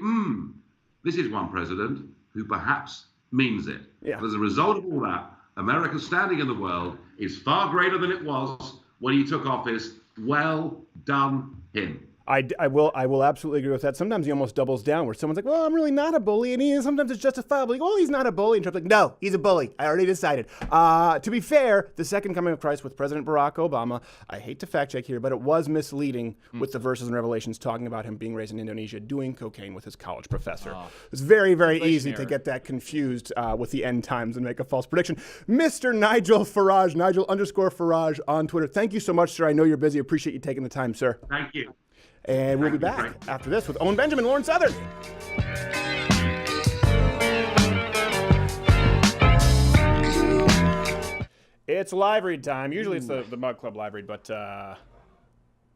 this is one president who perhaps means it. Yeah. And as a result of all that, America's standing in the world is far greater than it was when he took office. Well done him. I will absolutely agree with that. Sometimes he almost doubles down where someone's like, well, I'm really not a bully. And sometimes it's justifiable. Like, oh, he's not a bully. And Trump's like, no, he's a bully. I already decided. To be fair, the second coming of Christ with President Barack Obama, I hate to fact check here, but it was misleading with the verses and Revelations talking about him being raised in Indonesia, doing cocaine with his college professor. It's very, very easy to get that confused with the end times and make a false prediction. Mr. Nigel Farage, Nigel_Farage on Twitter. Thank you so much, sir. I know you're busy. Appreciate you taking the time, sir. Thank you. And we'll be back after this with Owen Benjamin, Lauren Southern. It's live read time. Usually it's the Mug Club live read, but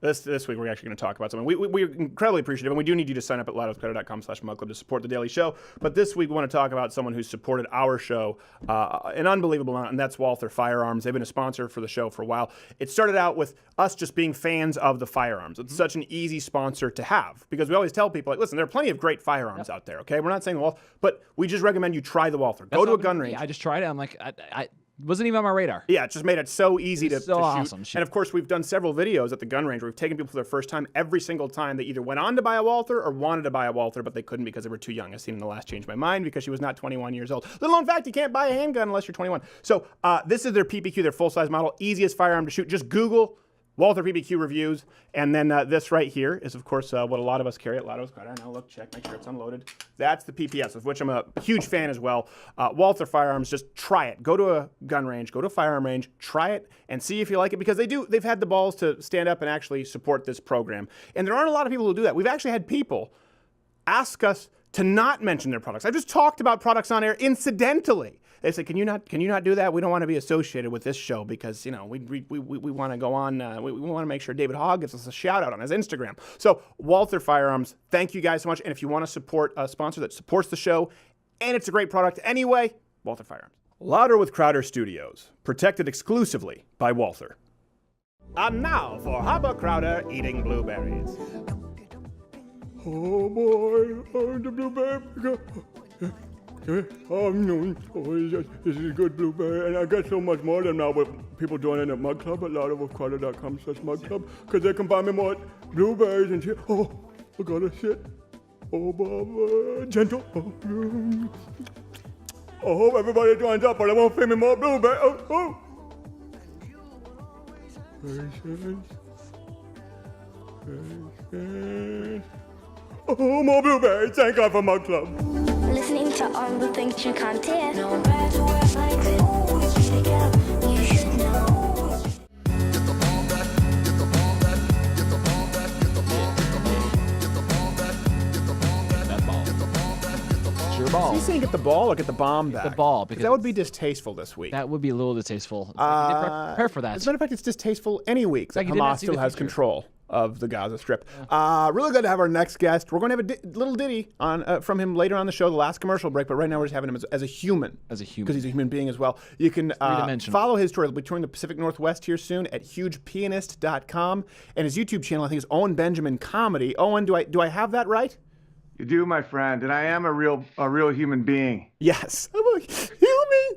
this week we're actually going to talk about something. We're incredibly appreciative, and we do need you to sign up at louderwithcrowder.com/mugclub to support the daily show. But this week we want to talk about someone who's supported our show an unbelievable amount, and that's Walther Firearms. They've been a sponsor for the show for a while. It started out with us just being fans of the firearms. It's such an easy sponsor to have because we always tell people, like, listen, there are plenty of great firearms out there, okay? We're not saying the Walther, but we just recommend you try the Walther. Go to a gun range. I just tried it. I'm like, I wasn't even on my radar. Yeah, it just made it so easy to awesome. shoot. And of course, we've done several videos at the gun range where we've taken people for their first time. Every single time they either went on to buy a Walther or wanted to buy a Walther, but they couldn't because they were too young. I've seen in the last Change My Mind because she was not 21 years old. Little known fact, you can't buy a handgun unless you're 21. So this is their PPQ, their full-size model, easiest firearm to shoot. Just Google Walther PPQ reviews, and then this right here is, of course, what a lot of us carry at Loud With Crowder. Now look, check, make sure it's unloaded. That's the PPS, of which I'm a huge fan as well. Walther Firearms, just try it. Go to a gun range, go to a firearm range, try it, and see if you like it, because they've had the balls to stand up and actually support this program. And there aren't a lot of people who do that. We've actually had people ask us to not mention their products. I've just talked about products on air incidentally. They say, can you not do that? We don't want to be associated with this show because, you know, we want to go on. We want to make sure David Hogg gives us a shout out on his Instagram. So Walther Firearms, thank you guys so much. And if you want to support a sponsor that supports the show, and it's a great product anyway, Walther Firearms. Louder with Crowder Studios, protected exclusively by Walther. And now for Hubba Crowder eating blueberries. Oh boy, the blueberry. This is a good blueberry, and I get so much more of them now with people joining the Mug Club at louderwithcrowder.com/mugclub, because they can buy me more blueberries and shit. Oh, I got a shit. Oh, Bob, gentle. I hope everybody joins up, but I won't feed me more blueberries. Oh. Patience. Oh, more blueberries. Thank God for Mug Club. Listening to all the things you can't hear. No matter where I could always be together. You should know. Get the ball back, get the ball back, get the ball back, get the ball, get the ball, get the ball back, get the ball back, that ball. Get the ball back, get the ball. It's your ball. Is he saying get the ball or get the bomb back? The ball, because that would be distasteful this week. That would be a little distasteful. Prepare for that. As a matter of fact, it's distasteful any week that like you did not Hamas see still the has future. control of the Gaza Strip. Really good to have our next guest. We're going to have a little ditty on from him later on the show, the last commercial break, but right now we're just having him as a human. As a human. Because he's a human being as well. You can follow his tour. He'll be touring the Pacific Northwest here soon at hugepianist.com. And his YouTube channel, I think, is Owen Benjamin Comedy. Owen, do I have that right? You do, my friend, and I am a real human being. Yes. I'm a human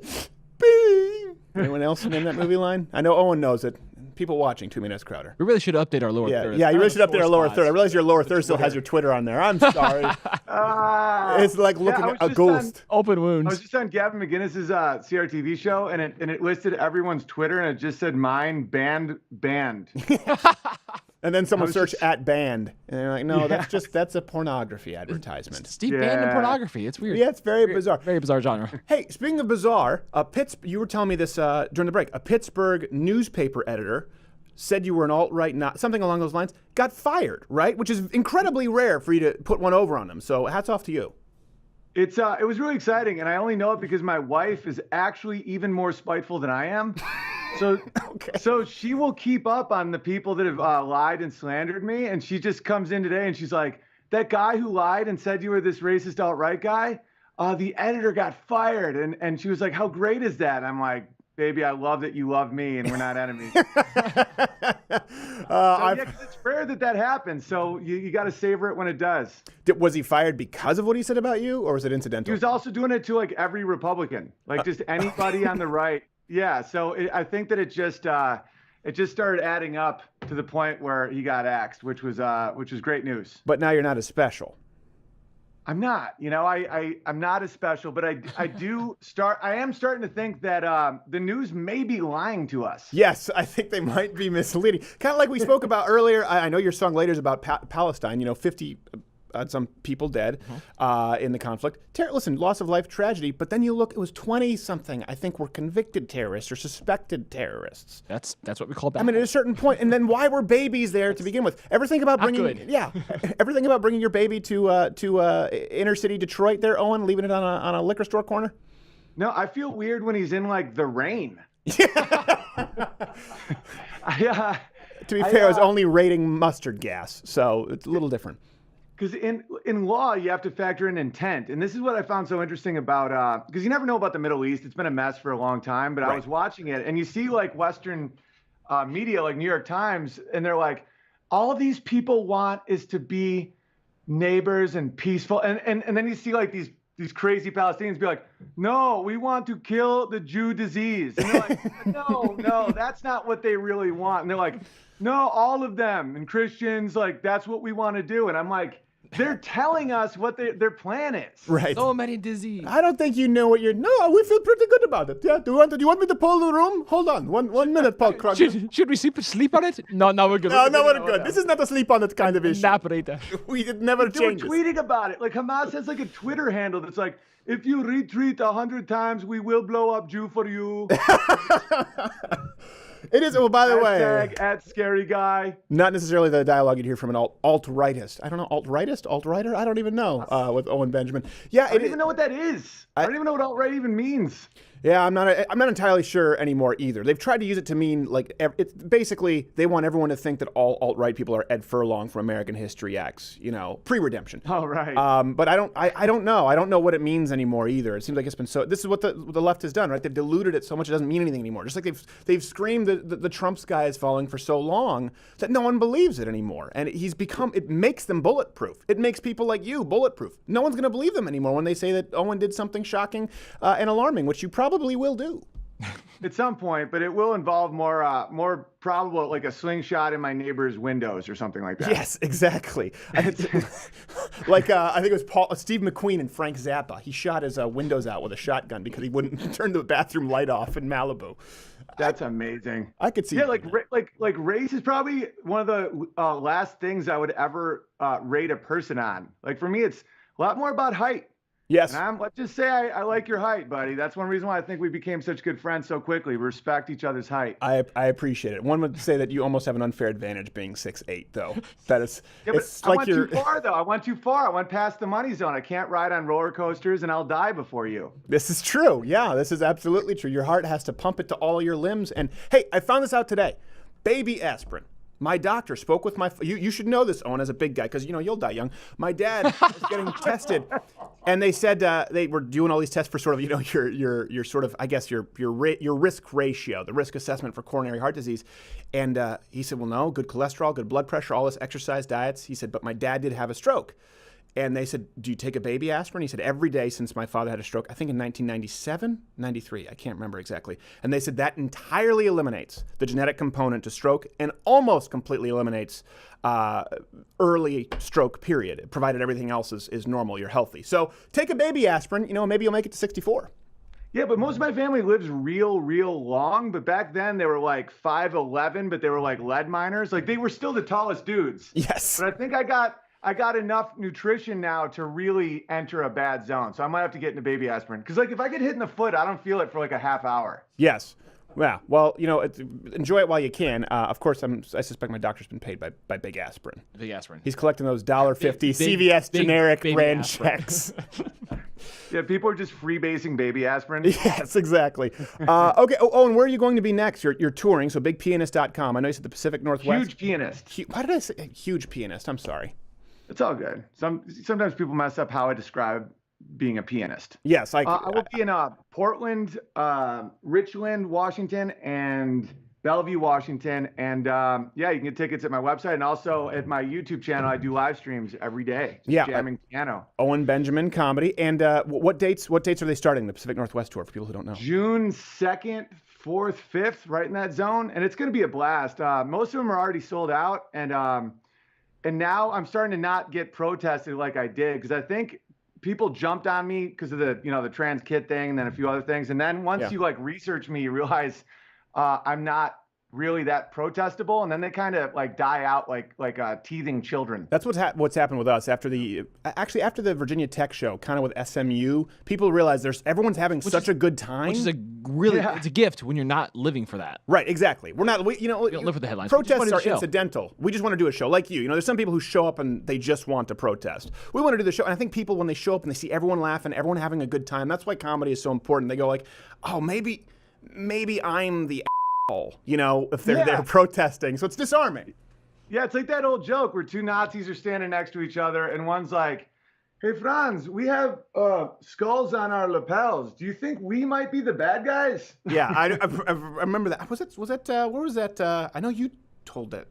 being. Anyone else name that movie line? I know Owen knows it. People watching 2 Minutes Crowder. We really should update our lower third. Yeah, you really should update our lower third. I realize your lower third still has your Twitter on there. I'm sorry. It's like looking at a ghost. Open wounds. I was just on Gavin McGinnis's CRTV show, and it listed everyone's Twitter, and it just said mine banned. And then someone searched at band, and they're like, no, that's a pornography advertisement. Steve banned in pornography. It's weird. Yeah, it's very bizarre. Very bizarre genre. Hey, speaking of bizarre, you were telling me this during the break. A Pittsburgh newspaper editor said you were an alt-right, something along those lines, got fired, right? Which is incredibly rare for you to put one over on them. So hats off to you. It was really exciting, and I only know it because my wife is actually even more spiteful than I am. So she will keep up on the people that have lied and slandered me, and she just comes in today and she's like, that guy who lied and said you were this racist alt-right guy, the editor got fired. And she was like, how great is that? I'm like, baby, I love that you love me and we're not enemies. It's rare that happens, so you got to savor it when it does. Was he fired because of what he said about you, or was it incidental? He was also doing it to like every Republican, like just anybody on the right. Yeah, so I think that it just started adding up to the point where he got axed, which was great news. But now you're not as special. I'm not. You know, I'm not as special, but I am starting to think that the news may be lying to us. Yes, I think they might be misleading. Kind of like we spoke about earlier. I know your song later is about Palestine. You know, 50 some people dead in the conflict. Listen, loss of life, tragedy. But then you look, it was 20-something, I think, were convicted terrorists or suspected terrorists. That's what we call that. I mean, at a certain point, and then why were babies there to begin with? Ever think about bringing your baby to inner city Detroit there, Owen, leaving it on a liquor store corner? No, I feel weird when he's in like the rain. To be fair, I was only rating mustard gas, so it's a little different. Because in law, you have to factor in intent. And this is what I found so interesting about, because you never know about the Middle East. It's been a mess for a long time, but I was watching it, and you see like Western media, like New York Times, and they're like, all these people want is to be neighbors and peaceful. And then you see like these crazy Palestinians be like, no, we want to kill the Jew disease. And they're like, no, that's not what they really want. And they're like, no, all of them. And Christians, like, that's what we want to do. And I'm like, they're telling us what their plan is. Right. So many disease. I don't think you know what you're. No, we feel pretty good about it. Yeah. Do you want me to pull the room? Hold on. One minute, Paul Krugman. Should we sleep on it? No, we're good. No, we're good. This is not a sleep on it kind of issue. Operator. It never changes. They were tweeting about it. Like Hamas has like a Twitter handle that's like, if you retweet 100 times, we will blow up Jew for you. It is. Well, by the way, at scary guy. Not necessarily the dialogue you'd hear from an alt-rightist. I don't know, alt-righter. I don't even know. With Owen Benjamin. Yeah, I don't even know what that is. I don't even know what alt-right even means. Yeah, I'm not entirely sure anymore either. They've tried to use it to mean like it's basically they want everyone to think that all alt-right people are Ed Furlong from American History X, pre-redemption. Oh, right. But I don't know. I don't know what it means anymore either. It seems like it's been so. This is what the left has done, right? They've diluted it so much it doesn't mean anything anymore. Just like they've screamed the Trump sky is falling for so long that no one believes it anymore, and it makes them bulletproof. It makes people like you bulletproof. No one's going to believe them anymore when they say that Owen did something shocking and alarming, which you probably will do. At some point, but it will involve more probable, like a slingshot in my neighbor's windows or something like that. Yes, exactly. Like I think it was Steve McQueen and Frank Zappa. He shot his windows out with a shotgun because he wouldn't turn the bathroom light off in Malibu. That's amazing. I could see. Yeah, like race is probably one of the last things I would ever rate a person on. Like for me, it's a lot more about height. Yes. And let's just say I like your height, buddy. That's one reason why I think we became such good friends so quickly. We respect each other's height. I appreciate it. One would say that you almost have an unfair advantage being 6'8", though. That is. Yeah, but I went too far, though. I went too far. I went past the money zone. I can't ride on roller coasters, and I'll die before you. This is true. Yeah, this is absolutely true. Your heart has to pump it to all your limbs. And hey, I found this out today. Baby aspirin. My doctor spoke with you should know this, Owen, as a big guy, because you'll die young. My dad was getting tested, and they said they were doing all these tests for sort of your sort of, I guess, your risk ratio, the risk assessment for coronary heart disease. And he said, well, no, good cholesterol, good blood pressure, all this exercise, diets. He said, but my dad did have a stroke. And they said, do you take a baby aspirin? He said, every day since my father had a stroke, I think in 1997, 93, I can't remember exactly. And they said that entirely eliminates the genetic component to stroke and almost completely eliminates early stroke period, provided everything else is normal, you're healthy. So take a baby aspirin, maybe you'll make it to 64. Yeah, but most of my family lives real long. But back then they were like 5'11", but they were like lead miners. Like they were still the tallest dudes. Yes. But I think I got enough nutrition now to really enter a bad zone. So I might have to get into baby aspirin. Because like if I get hit in the foot, I don't feel it for like a half hour. Yes. Yeah. Well, enjoy it while you can. Of course, I suspect my doctor's been paid by Big Aspirin. Big Aspirin. He's collecting those $1.50 CVS generic brand aspirin. checks. Yeah, people are just freebasing baby aspirin. Yes, exactly. Okay. Oh, and where are you going to be next? You're touring, so bigpianist.com. I know you said the Pacific Northwest. Huge pianist. Why did I say huge pianist? I'm sorry. It's all good. Sometimes people mess up how I describe being a pianist. Yes, I will be in Portland, Richland, Washington, and Bellevue, Washington. And you can get tickets at my website and also at my YouTube channel. I do live streams every day. Jamming piano. Owen Benjamin Comedy. And what dates are they starting the Pacific Northwest tour for people who don't know? June 2nd, 4th, 5th, right in that zone. And it's going to be a blast. Most of them are already sold out. And now I'm starting to not get protested like I did because I think people jumped on me because of the trans kid thing and then a few other things. And then once you research me, you realize I'm not really that protestable, and then they kind of die out like teething children. That's what's happened with us after the Virginia Tech show, kind of with SMU. People realize everyone's having such a good time, which is it's a gift when you're not living for that. Right, exactly. We don't live for the headlines. Protests are incidental. We just want to do a show like you. There's some people who show up and they just want to protest. We want to do the show, and I think people when they show up and they see everyone laughing, everyone having a good time. That's why comedy is so important. They go like, oh, maybe maybe I'm the asshole, if they're there protesting. So it's disarming. Yeah, it's like that old joke where two Nazis are standing next to each other, and one's like, "Hey, Franz, we have skulls on our lapels. Do you think we might be the bad guys?" Yeah, I remember that. Was it? Where was that? I know you told that.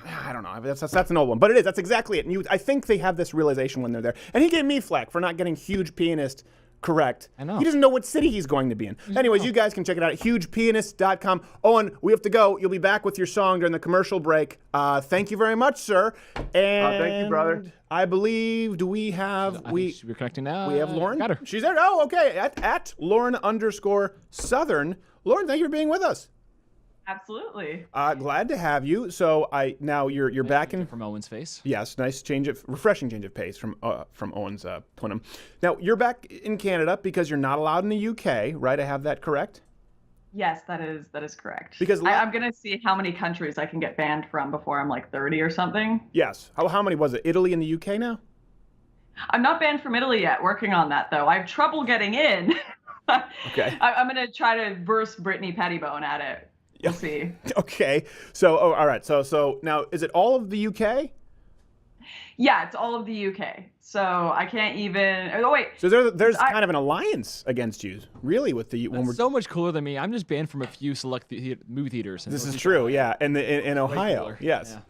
I don't know. That's an old one, but it is. That's exactly it. And I think they have this realization when they're there. And he gave me flack for not getting Huge Pianist correct. I know. He doesn't know what city he's going to be in. Anyways, you guys can check it out at hugepianist.com. Owen, we have to go. You'll be back with your song during the commercial break. Thank you very much, sir. And thank you, brother. I believe, do we have... We're connecting now. We have Lauren? Got her. She's there. Oh, okay. At Lauren_Southern. Lauren, thank you for being with us. Absolutely. Glad to have you. So now you're back in from Owen's face. Yes, refreshing change of pace from Owen's plenum. Now you're back in Canada because you're not allowed in the UK, right? I have that correct. Yes, that is correct. Because I'm gonna see how many countries I can get banned from before I'm like 30 or something. Yes. How many was it? Italy and the UK now? I'm not banned from Italy yet. Working on that though. I have trouble getting in. Okay. I'm gonna try to verse Brittany Pettibone at it. We'll see. Okay. So, all right. So now, is it all of the UK? Yeah, it's all of the UK. So I can't even. Oh wait. So there's kind of an alliance against you, really, with the. That's so much cooler than me. I'm just banned from a few select movie theaters. This is true. Yeah, in Ohio. Yes. Yeah.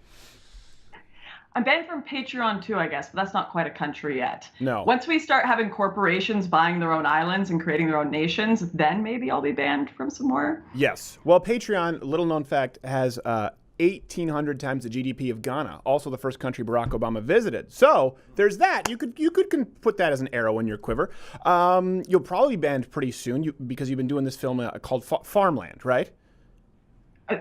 I'm banned from Patreon too, I guess, but that's not quite a country yet. No. Once we start having corporations buying their own islands and creating their own nations, then maybe I'll be banned from some more. Yes. Well, Patreon, little known fact, has 1,800 times the GDP of Ghana. Also the first country Barack Obama visited. So there's that. You could put that as an arrow in your quiver. You'll probably be banned pretty soon because you've been doing this film called Farmland, right?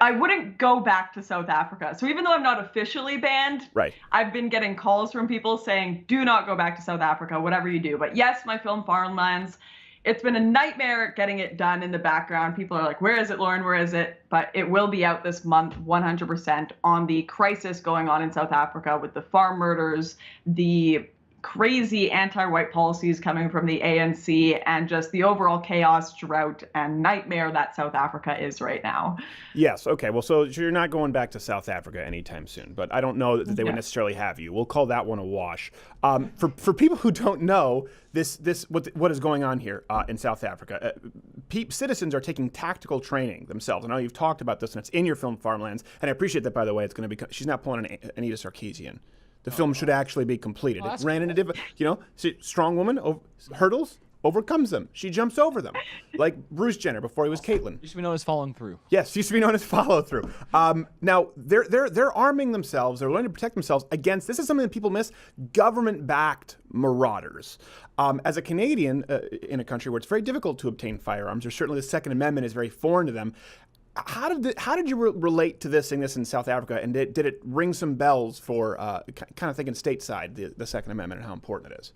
I wouldn't go back to South Africa. So even though I'm not officially banned, right, I've been getting calls from people saying, do not go back to South Africa, whatever you do. But yes, my film Farmlands, it's been a nightmare getting it done in the background. People are like, where is it, Lauren? Where is it? But it will be out this month, 100%, on the crisis going on in South Africa with the farm murders, the crazy anti-white policies coming from the ANC, and just the overall chaos, drought, and nightmare that South Africa is right now. Yes. Okay. Well, so you're not going back to South Africa anytime soon, but I don't know that they would necessarily have you. We'll call that one a wash. For people who don't know what is going on here in South Africa, citizens are taking tactical training themselves. I know you've talked about this, and it's in your film Farmlands, and I appreciate that, by the way. It's going to be. She's not pulling an Anita Sarkeesian. The film should actually be completed. It ran into strong woman, hurdles, overcomes them. She jumps over them, like Bruce Jenner before he was Caitlyn. Used to be known as following through. Yes, used to be known as follow through. Now they're arming themselves. They're learning to protect themselves against. This is something that people miss: government-backed marauders. As a Canadian in a country where it's very difficult to obtain firearms, or certainly the Second Amendment is very foreign to them. How did you relate to this, seeing this in South Africa, and did it ring some bells for kind of thinking stateside, the Second Amendment, and how important it is?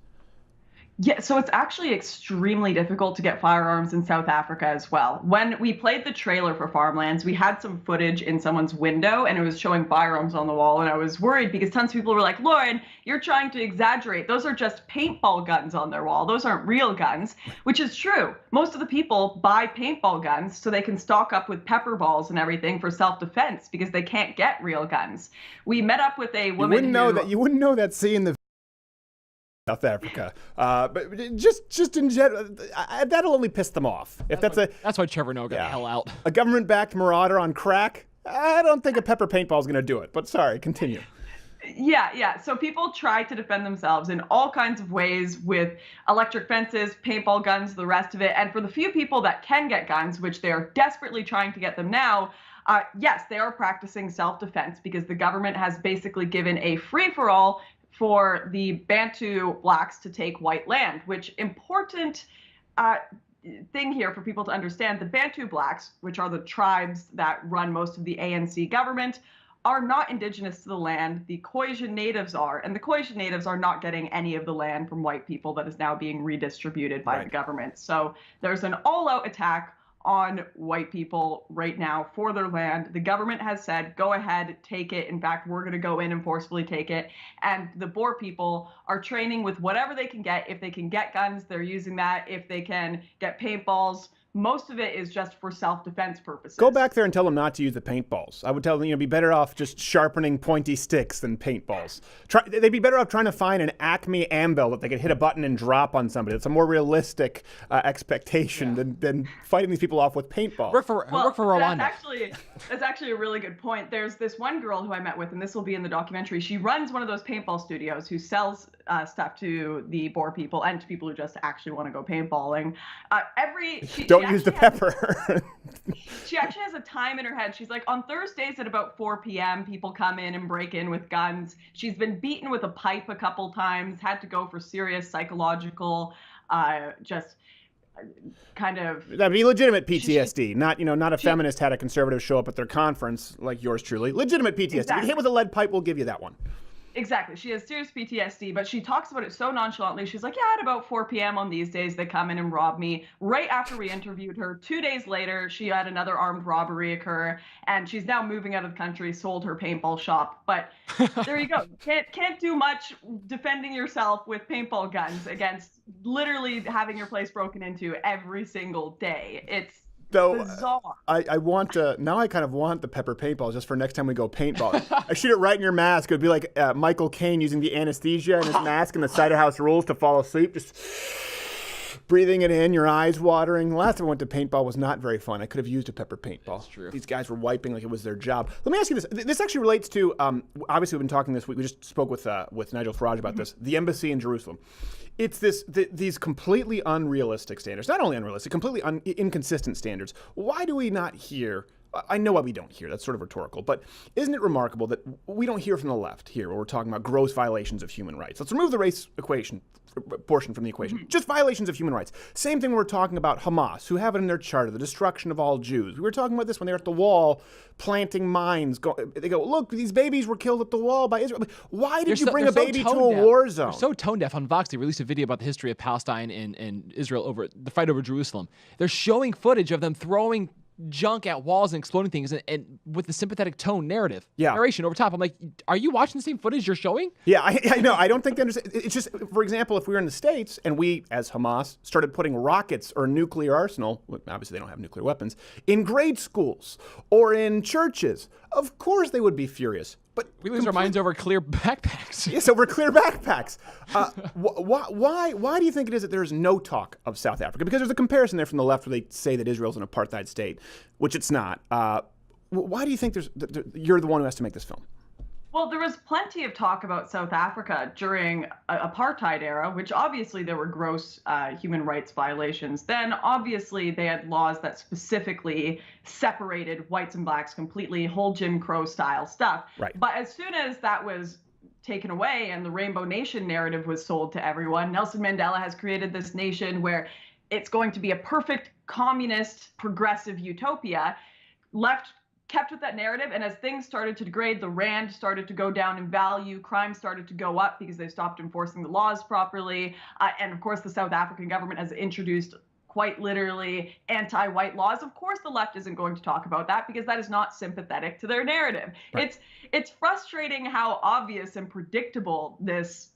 Yeah, so it's actually extremely difficult to get firearms in South Africa as well. When we played the trailer for Farmlands, we had some footage in someone's window and it was showing firearms on the wall, and I was worried because tons of people were like, Lauren, you're trying to exaggerate. Those are just paintball guns on their wall. Those aren't real guns, which is true. Most of the people buy paintball guns so they can stock up with pepper balls and everything for self-defense because they can't get real guns. We met up with a woman You wouldn't know that seeing the South Africa, but just in general, that'll only piss them off. That's why Trevor Noah got the hell out. A government-backed marauder on crack. I don't think a pepper paintball is going to do it. But sorry, continue. Yeah. So people try to defend themselves in all kinds of ways with electric fences, paintball guns, the rest of it. And for the few people that can get guns, which they are desperately trying to get them now, yes, they are practicing self-defense because the government has basically given a free-for-all for the Bantu blacks to take white land, which important thing here for people to understand. The Bantu blacks, which are the tribes that run most of the ANC government, are not indigenous to the land. The Khoisan natives are, and the Khoisan natives are not getting any of the land from white people that is now being redistributed by the government. So there's an all-out attack on white people right now for their land. The government has said, go ahead, take it. In fact, we're going to go in and forcefully take it. And the Boer people are training with whatever they can get. If they can get guns, they're using that. If they can get paintballs, most of it is just for self-defense purposes. Go back there and tell them not to use the paintballs. I would tell them, be better off just sharpening pointy sticks than paintballs. They'd be better off trying to find an Acme anvil that they could hit a button and drop on somebody. That's a more realistic expectation than fighting these people off with paintballs. Work for Rwanda. That's actually a really good point. There's this one girl who I met with, and this will be in the documentary. She runs one of those paintball studios who sells stuff to the Boer people and to people who just actually want to go paintballing. Don't use the pepper. She actually has a time in her head. She's like, on Thursdays at about 4 p.m., people come in and break in with guns. She's been beaten with a pipe a couple times, had to go for serious psychological, kind of... That'd be legitimate PTSD, not a feminist had a conservative show up at their conference like yours truly. Legitimate PTSD. Exactly. You get hit with a lead pipe, we'll give you that one. Exactly. She has serious PTSD, but she talks about it so nonchalantly. She's like, yeah, at about 4 p.m. on these days, they come in and rob me. Right after we interviewed her, 2 days later, she had another armed robbery occur, and she's now moving out of the country, sold her paintball shop. But there you go. Can't do much defending yourself with paintball guns against literally having your place broken into every single day. It's bizarre. I want now I kind of want the pepper paintballs just for next time we go paintball. I shoot it right in your mask. It would be like Michael Caine using the anesthesia in his mask in the Cider House Rules to fall asleep. Just breathing it in, your eyes watering. The last time I went to paintball was not very fun. I could have used a pepper paintball. That's true. These guys were wiping like it was their job. Let me ask you this. This actually relates to, obviously we've been talking this week. We just spoke with Nigel Farage about this. The embassy in Jerusalem. It's these completely unrealistic standards. Not only unrealistic, completely inconsistent standards. Why do we not hear... I know why we don't hear. That's sort of rhetorical. But isn't it remarkable that we don't hear from the left here where we're talking about gross violations of human rights? Let's remove the race portion from the equation. Just violations of human rights. Same thing when we're talking about Hamas, who have it in their charter, the destruction of all Jews. We were talking about this when they were at the wall planting mines. They go, look, these babies were killed at the wall by Israel. Why did you bring a baby to a war zone? They're so tone deaf. On Vox, they released a video about the history of Palestine and Israel over the fight over Jerusalem. They're showing footage of them throwing junk at walls and exploding things and with the sympathetic tone narration over top. I'm like, are you watching the same footage you're showing? Yeah, I know. I don't think they understand. It's just, for example, if we were in the States and we, as Hamas, started putting rockets or a nuclear arsenal, obviously they don't have nuclear weapons, in grade schools or in churches, of course they would be furious. But we lose our minds over clear backpacks. Yes, over clear backpacks. Why do you think it is that there's no talk of South Africa? Because there's a comparison there from the left where they say that Israel's an apartheid state, which it's not. Why do you think you're the one who has to make this film? Well, there was plenty of talk about South Africa during apartheid era, which obviously there were gross human rights violations. Then obviously they had laws that specifically separated whites and blacks completely, whole Jim Crow style stuff. Right. But as soon as that was taken away and the Rainbow Nation narrative was sold to everyone, Nelson Mandela has created this nation where it's going to be a perfect communist progressive utopia. Left kept with that narrative, and as things started to degrade, the rand started to go down in value, crime started to go up because they stopped enforcing the laws properly, and of course the South African government has introduced quite literally anti-white laws. Of course the left isn't going to talk about that because that is not sympathetic to their narrative. Right. It's frustrating how obvious and predictable this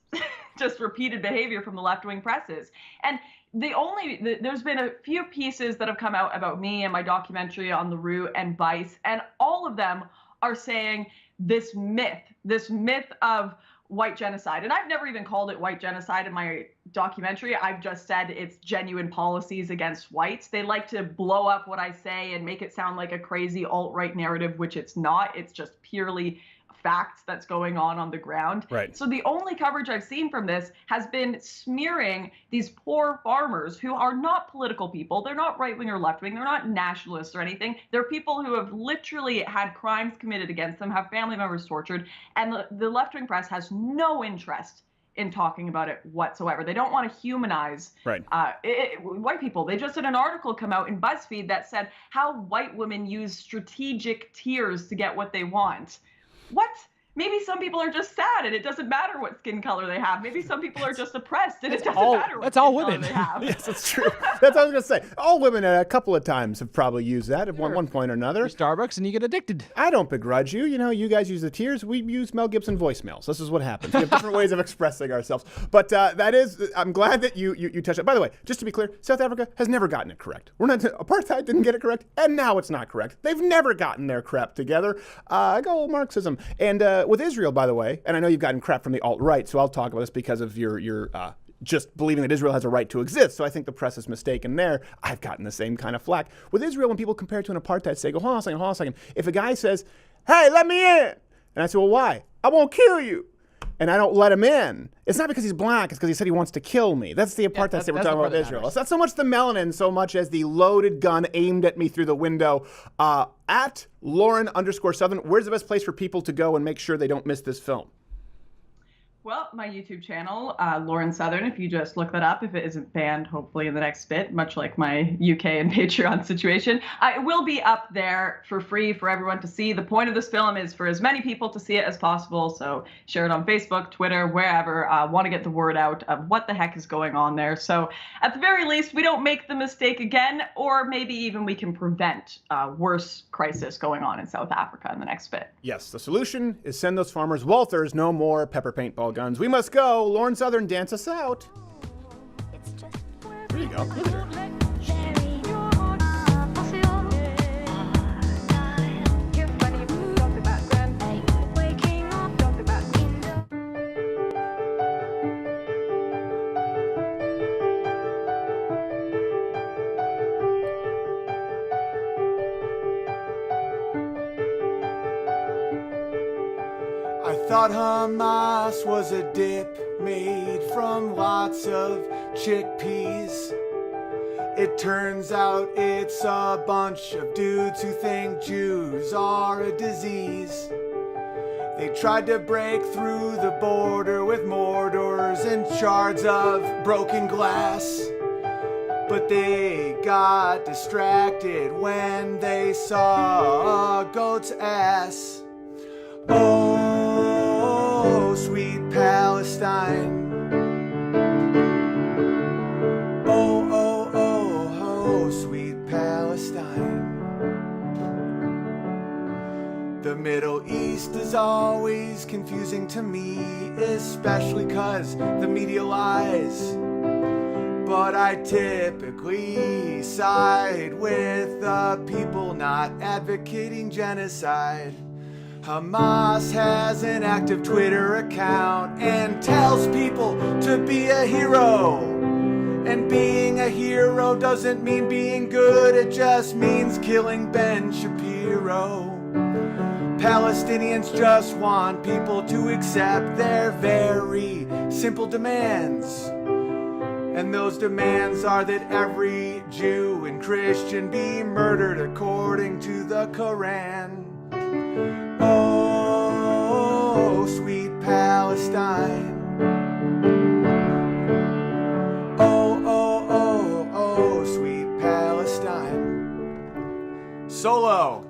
just repeated behavior from the left-wing press is. And there's been a few pieces that have come out about me and my documentary on the Root and Vice, and all of them are saying this myth of white genocide. And I've never even called it white genocide in my documentary. I've just said it's genuine policies against whites. They like to blow up what I say and make it sound like a crazy alt-right narrative, which it's not. It's just purely facts that's going on the ground. Right. So the only coverage I've seen from this has been smearing these poor farmers who are not political people. They're not right-wing or left-wing. They're not nationalists or anything. They're people who have literally had crimes committed against them, have family members tortured, and the left-wing press has no interest in talking about it whatsoever. They don't want to humanize white people. They just had an article come out in BuzzFeed that said how white women use strategic tears to get what they want. What? maybe some people are just sad and it doesn't matter what skin color they have. Maybe some people are just oppressed and it doesn't matter what skin color they have. Yes, that's true. That's what I was going to say. All women a couple of times have probably used that at one point or another. Starbucks and you get addicted. I don't begrudge you. You know, you guys use the tears. We use Mel Gibson voicemails. This is what happens. We have different ways of expressing ourselves. But I'm glad that you touched it. By the way, just to be clear, South Africa has never gotten it correct. Apartheid didn't get it correct, and now it's not correct. They've never gotten their crap together. Go Marxism. And with Israel, by the way, and I know you've gotten crap from the alt-right, so I'll talk about this because of your just believing that Israel has a right to exist. So I think the press is mistaken there. I've gotten the same kind of flack. With Israel, when people compare it to an apartheid state, go, hold on a second. If a guy says, hey, let me in, and I say, well, why? I won't kill you. And I don't let him in. It's not because he's black. It's because he said he wants to kill me. That's the apartheid state we're talking about with Israel. It's not so much the melanin, so much as the loaded gun aimed at me through the window. At Lauren_Southern, where's the best place for people to go and make sure they don't miss this film? Well, my YouTube channel, Lauren Southern, if you just look that up, if it isn't banned, hopefully in the next bit, much like my UK and Patreon situation, it will be up there for free for everyone to see. The point of this film is for as many people to see it as possible, so share it on Facebook, Twitter, wherever. Want to get the word out of what the heck is going on there. So at the very least, we don't make the mistake again, or maybe even we can prevent worse crisis going on in South Africa in the next bit. Yes, the solution is send those farmers Walthers no more pepper paintball guns. We must go. Lauren Southern, dance us out. There you go. Look at her. Thought Hamas was a dip made from lots of chickpeas. It turns out it's a bunch of dudes who think Jews are a disease. They tried to break through the border with mortars and shards of broken glass, but they got distracted when they saw a goat's ass. Oh, sweet Palestine. Oh, oh, oh, oh, sweet Palestine. The Middle East is always confusing to me, especially 'cause the media lies. But I typically side with the people not advocating genocide. Hamas has an active Twitter account and tells people to be a hero. And being a hero doesn't mean being good, it just means killing Ben Shapiro. Palestinians just want people to accept their very simple demands. And those demands are that every Jew and Christian be murdered according to the Quran. Oh, sweet Palestine. Oh, oh, oh, oh, sweet Palestine. Solo.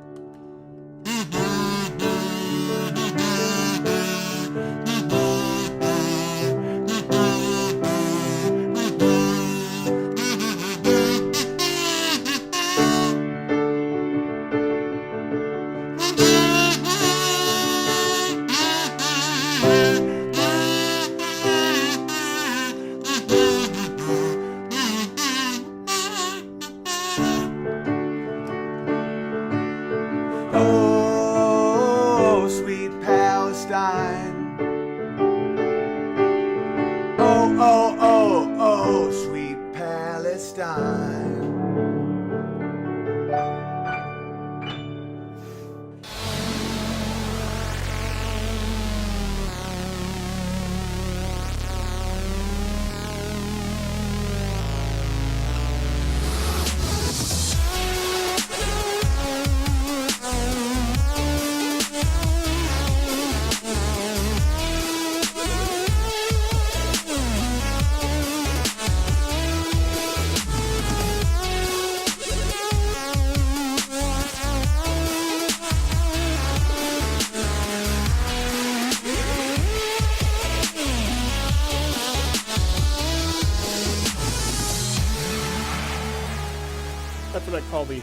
That's what I call the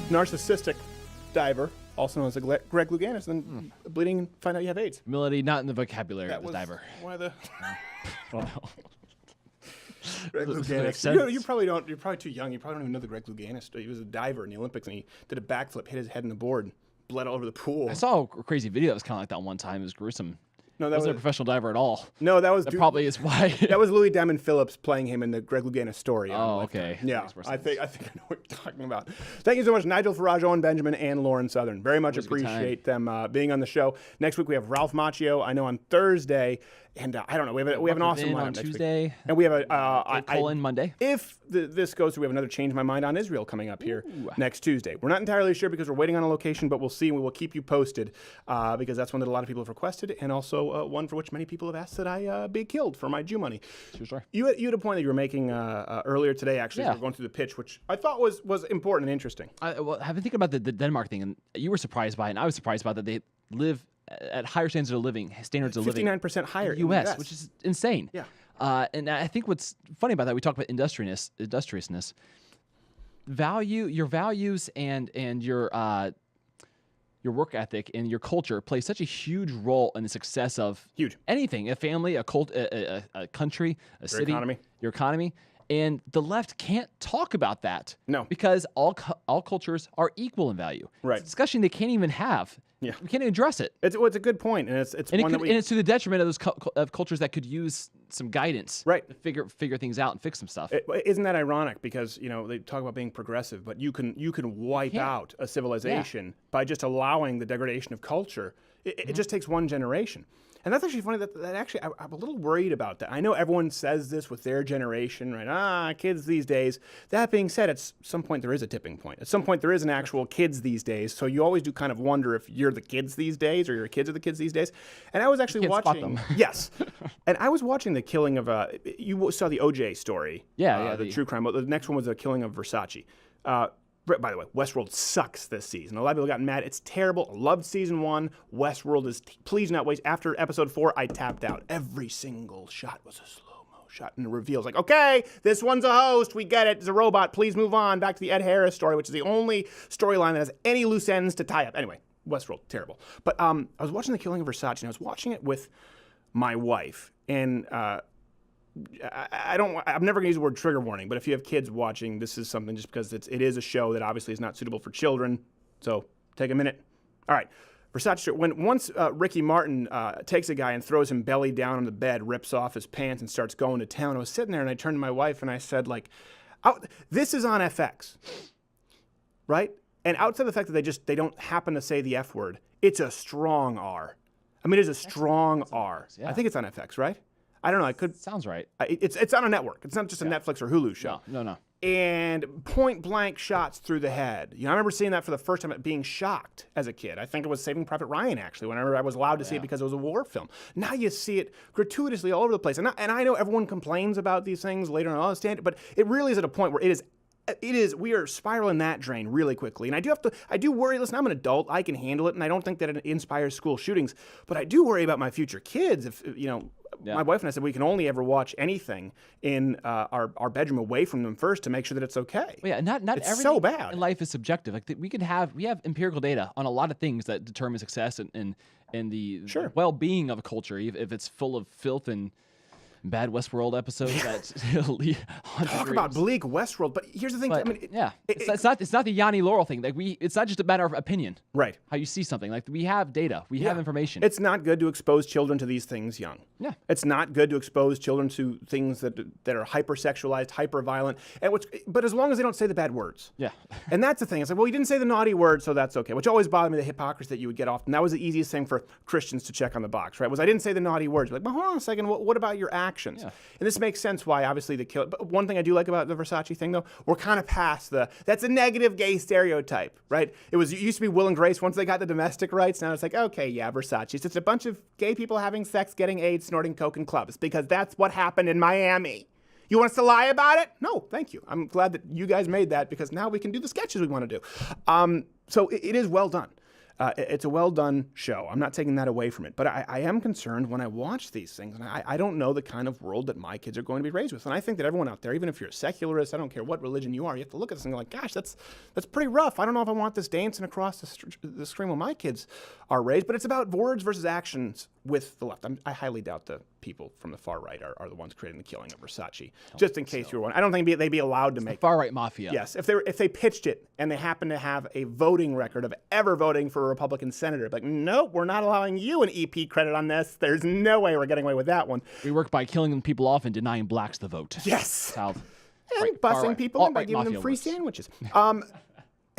narcissistic diver, also known as a Greg Louganis, and bleeding and find out you have AIDS. Humility, not in the vocabulary That of the was diver. one of the. Oh, no. Greg Does that make Louganis. sense? You probably don't. You're probably too young. You probably don't even know the Greg Louganis story. He was a diver in the Olympics, and he did a backflip, hit his head in the board, and bled all over the pool. I saw a crazy video that was kind of like that one time. It was gruesome. No, that wasn't a was- professional diver at all. No, that was probably is why. That was Louis Diamond Phillips playing him in the Greg Louganis story. Oh, okay. Yeah, Makes more I think I know what you're talking about. Thank you so much, Nigel, Farage, Owen Benjamin, and Lauren Southern. Very much Always a good time. appreciate them being on the show. Next week we have Ralph Macchio. I know on Thursday, and I don't know. We have an Rucker awesome Vin lineup on next Tuesday. week. And we have a Colin Monday. If this goes through, we have another Change My Mind on Israel coming up here next Tuesday. We're not entirely sure because we're waiting on a location, but we'll see, and we will keep you posted because that's one that a lot of people have requested, and also one for which many people have asked that I be killed for my Jew money. Sure. You had a point that you were making earlier today, actually, as Yeah. we were going through the pitch, which I thought was important and interesting. I've been thinking about the Denmark thing, and you were surprised by it, and I was surprised by that they live at higher standards of living, 59% higher in in the the US, US. which is insane. Yeah. And I think what's funny about that, we talk about industriousness. Your values and your work ethic and your culture play such a huge role in the success of anything, a family, a country, a city, your economy. And the left can't talk about that. No. Because all cultures are equal in value. Right. It's a discussion they can't even have. Yeah. We can't even address it. It's a good point, and it's And, one that we. and it's to the detriment of those of cultures that could use some guidance, right, to figure things out and fix some stuff. Isn't that ironic? Because they talk about being progressive, but you can wipe out a civilization by just allowing the degradation of culture. It just takes one generation. And that's actually funny that actually I'm a little worried about that. I know everyone says this with their generation, right? Kids these days. That being said, at some point there is a tipping point. At some point there is an actual kids these days. So you always do kind of wonder if you're the kids these days or your kids are the kids these days. And I was actually watching. Yes. And I was watching the killing of you saw the OJ story. Yeah, the true crime. The next one was the killing of Versace. By the way, Westworld sucks this season. A lot of people got mad. It's terrible. I loved season 1. Westworld is please not waste. After episode 4, I tapped out. Every single shot was a slow-mo shot, and the reveal's like, okay, this one's a host. We get it. It's a robot. Please move on. Back to the Ed Harris story, which is the only storyline that has any loose ends to tie up. Anyway, Westworld, terrible. But I was watching the killing of Versace, and I was watching it with my wife, and I'm never going to use the word trigger warning, but if you have kids watching, this is something just because it is a show that obviously is not suitable for children. So take a minute. All right. Versace, once Ricky Martin takes a guy and throws him belly down on the bed, rips off his pants and starts going to town, I was sitting there and I turned to my wife and I said, this is on FX, right? And outside of the fact that they don't happen to say the F word, it's a strong R. I mean, it's a strong R. Yeah. I think it's on FX, right? I don't know. I could. Sounds right. It's on a network. It's not just a Netflix or Hulu show. No. And point blank shots through the head. I remember seeing that for the first time, being shocked as a kid. I think it was Saving Private Ryan, actually, whenever I was allowed to see it because it was a war film. Now you see it gratuitously all over the place. And I know everyone complains about these things later on, I understand, but it really is at a point where we are spiraling that drain really quickly. And I do worry, listen, I'm an adult, I can handle it, and I don't think that it inspires school shootings, but I do worry about my future kids. If, my wife and I said we can only ever watch anything in our bedroom away from them first to make sure that it's okay. Well, yeah, not it's everything so bad. in life is subjective. Like we have empirical data on a lot of things that determine success and the well-being of a culture, if it's full of filth and bad Westworld episodes that talk about bleak Westworld. But here's the thing. It's not the Yanni Laurel thing. It's not just a matter of opinion. Right. How you see something. Like we have data. We have information. It's not good to expose children to these things young. Yeah. It's not good to expose children to things that are hypersexualized, hyper-violent, but as long as they don't say the bad words. Yeah. And that's the thing. It's like, well, you didn't say the naughty word, so that's okay. Which always bothered me, the hypocrisy that you would get often. That was the easiest thing for Christians to check on the box, right? Was I didn't say the naughty words. Like, well, hold on a second. What about your actions? Yeah. And this makes sense why, obviously, the kill. But one thing I do like about the Versace thing, though, we're kind of past that's a negative gay stereotype, right? It used to be Will and Grace. Once they got the domestic rights, now it's like, okay, yeah, Versace. It's just a bunch of gay people having sex, getting AIDS, snorting coke in clubs, because that's what happened in Miami. You want us to lie about it? No, thank you. I'm glad that you guys made that, because now we can do the sketches we want to do. So it is well done. It's a well-done show. I'm not taking that away from it. But I am concerned when I watch these things, and I don't know the kind of world that my kids are going to be raised with. And I think that everyone out there, even if you're a secularist, I don't care what religion you are, you have to look at this and go like, gosh, that's pretty rough. I don't know if I want this dancing across the screen when my kids are raised. But it's about words versus actions with the left. I highly doubt the people from the far right are the ones creating the killing of Versace. Just in case you were wondering. I don't think they'd be allowed to make far right mafia. Yes, if they pitched it and they happen to have a voting record of ever voting for a Republican senator, like, nope, we're not allowing you an EP credit on this. There's no way we're getting away with that one. We work by killing people off and denying blacks the vote. Yes. South. And busing people in by giving them free sandwiches. And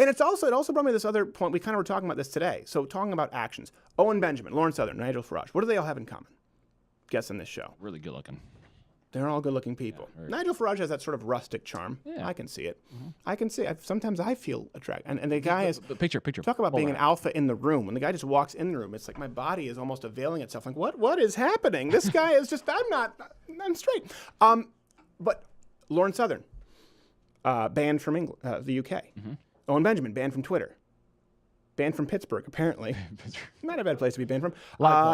it also brought me to this other point. We kind of were talking about this today. So talking about actions. Owen Benjamin, Lawrence Southern, Nigel Farage. What do they all have in common? Guess on this show. Really good looking. They're all good-looking people. Yeah, Nigel Farage has that sort of rustic charm. Yeah. I can see it. Mm-hmm. I can see it. Sometimes I feel attracted. And the guy is... Picture. Talk about being an alpha in the room. When the guy just walks in the room, it's like my body is almost availing itself. Like, what is happening? This guy is just... I'm straight. But Lawrence Southern, banned from England, the UK. Mm-hmm. Owen Benjamin, banned from Twitter. Banned from Pittsburgh, apparently. Not a bad place to be banned from.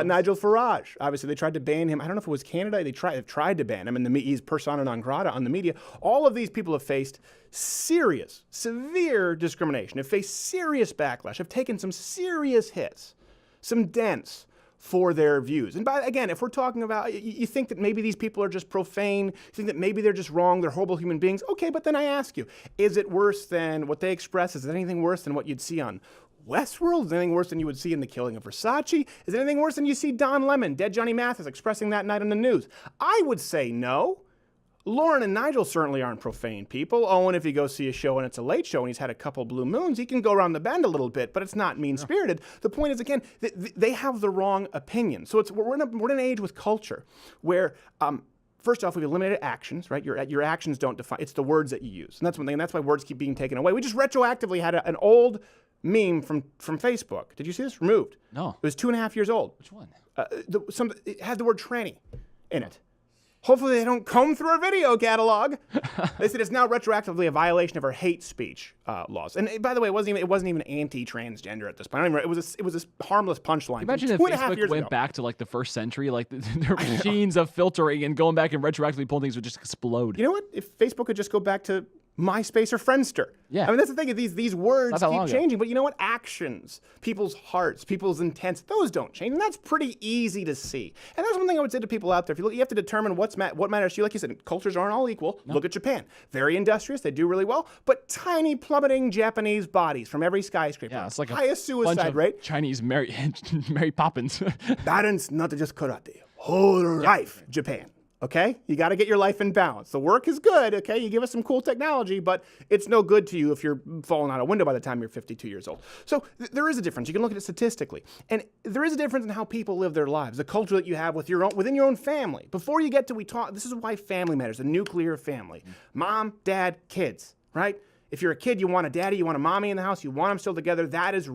Nigel Farage. Obviously, they tried to ban him. I don't know if it was Canada. They've tried to ban him, and he's persona non grata on the media. All of these people have faced serious, severe discrimination, have faced serious backlash, have taken some serious hits, some dents for their views. And again, if we're talking about, you think that maybe these people are just profane, you think that maybe they're just wrong, they're horrible human beings. Okay, but then I ask you, is it worse than what they express? Is it anything worse than what you'd see on Westworld? Is anything worse than you would see in The Killing of Versace? Is it anything worse than you see Don Lemon, dead Johnny Mathis, expressing that night on the news? I would say no. Lauren and Nigel certainly aren't profane people. Owen, if you go see a show and it's a late show and he's had a couple blue moons, he can go around the bend a little bit, but it's not mean-spirited. The point is, again, they have the wrong opinion. So we're in an age with culture where... First off, we've eliminated actions, right? Your actions don't define. It's the words that you use. And that's one thing. And that's why words keep being taken away. We just retroactively had an old meme from Facebook. Did you see this? Removed. No. It was 2.5 years old. Which one? It had the word tranny in it. Hopefully they don't comb through our video catalog. They said it's now retroactively a violation of our hate speech laws. And by the way, it wasn't even anti-transgender at this point. It was a harmless punchline. Imagine if Facebook went back to like the first century, like their machines of filtering and going back and retroactively pulling things would just explode. You know what? If Facebook could just go back to MySpace or Friendster. Yeah. I mean, that's the thing. These words keep changing. But you know what? Actions, people's hearts, people's intents, those don't change. And that's pretty easy to see. And that's one thing I would say to people out there. If you look, you have to determine what matters to you. Like you said, cultures aren't all equal. No. Look at Japan. Very industrious. They do really well. But tiny plummeting Japanese bodies from every skyscraper. Yeah, it's like highest suicide rate. Chinese Mary Poppins. Balance, not just karate. Whole life, Japan. Okay? You got to get your life in balance. The work is good, okay? You give us some cool technology, but it's no good to you if you're falling out a window by the time you're 52 years old. So there is a difference. You can look at it statistically. And there is a difference in how people live their lives, the culture that you have within your own family. Before you get to this is why family matters, the nuclear family. Mom, dad, kids, right? If you're a kid, you want a daddy, you want a mommy in the house, you want them still together. That is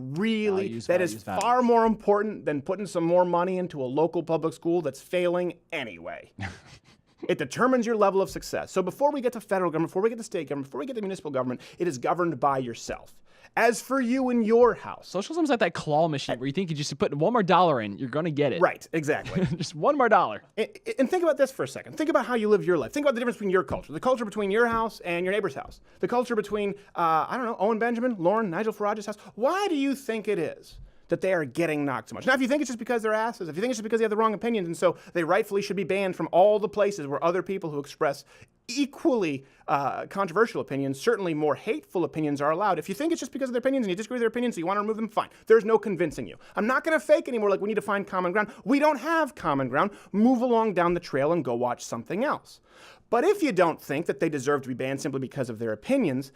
far more important than putting some more money into a local public school that's failing anyway. It determines your level of success. So before we get to federal government, before we get to state government, before we get to municipal government, it is governed by yourself. As for you and your house. Socialism is like that claw machine where you think you just put one more dollar in, you're going to get it. Right, exactly. Just one more dollar. And think about this for a second. Think about how you live your life. Think about the difference between your culture, the culture between your house and your neighbor's house, the culture between, Owen Benjamin, Lauren, Nigel Farage's house. Why do you think it is that they are getting knocked so much? Now, if you think it's just because they're asses, if you think it's just because they have the wrong opinions, and so they rightfully should be banned from all the places where other people who express equally controversial opinions, certainly more hateful opinions, are allowed. If you think it's just because of their opinions and you disagree with their opinions, so you want to remove them, fine. There's no convincing you. I'm not going to fake anymore like we need to find common ground. We don't have common ground. Move along down the trail and go watch something else. But if you don't think that they deserve to be banned simply because of their opinions,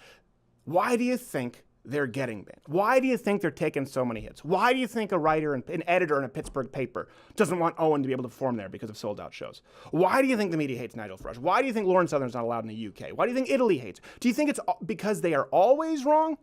why do you think they're getting banned? Why do you think they're taking so many hits? Why do you think a writer and an editor in a Pittsburgh paper doesn't want Owen to be able to perform there because of sold-out shows? Why do you think the media hates Nigel Farage? Why do you think Lawrence Southern's not allowed in the UK? Why do you think Italy hates? Do you think it's because they are always wrong?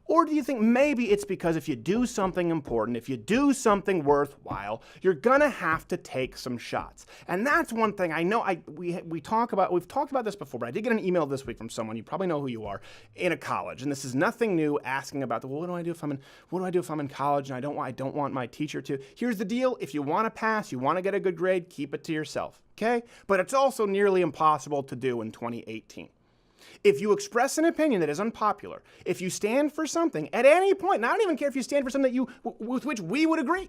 Or do you think maybe it's because if you do something important, if you do something worthwhile, you're gonna have to take some shots? And that's one thing I know we've talked about this before, but I did get an email this week from someone, you probably know who you are, in a college. And this is nothing new, asking about what do I do if I'm in college and I don't want my teacher to. Here's the deal, if you want to pass, you want to get a good grade, keep it to yourself, okay? But it's also nearly impossible to do in 2018. If you express an opinion that is unpopular, if you stand for something at any point, and I don't even care if you stand for something with which we would agree,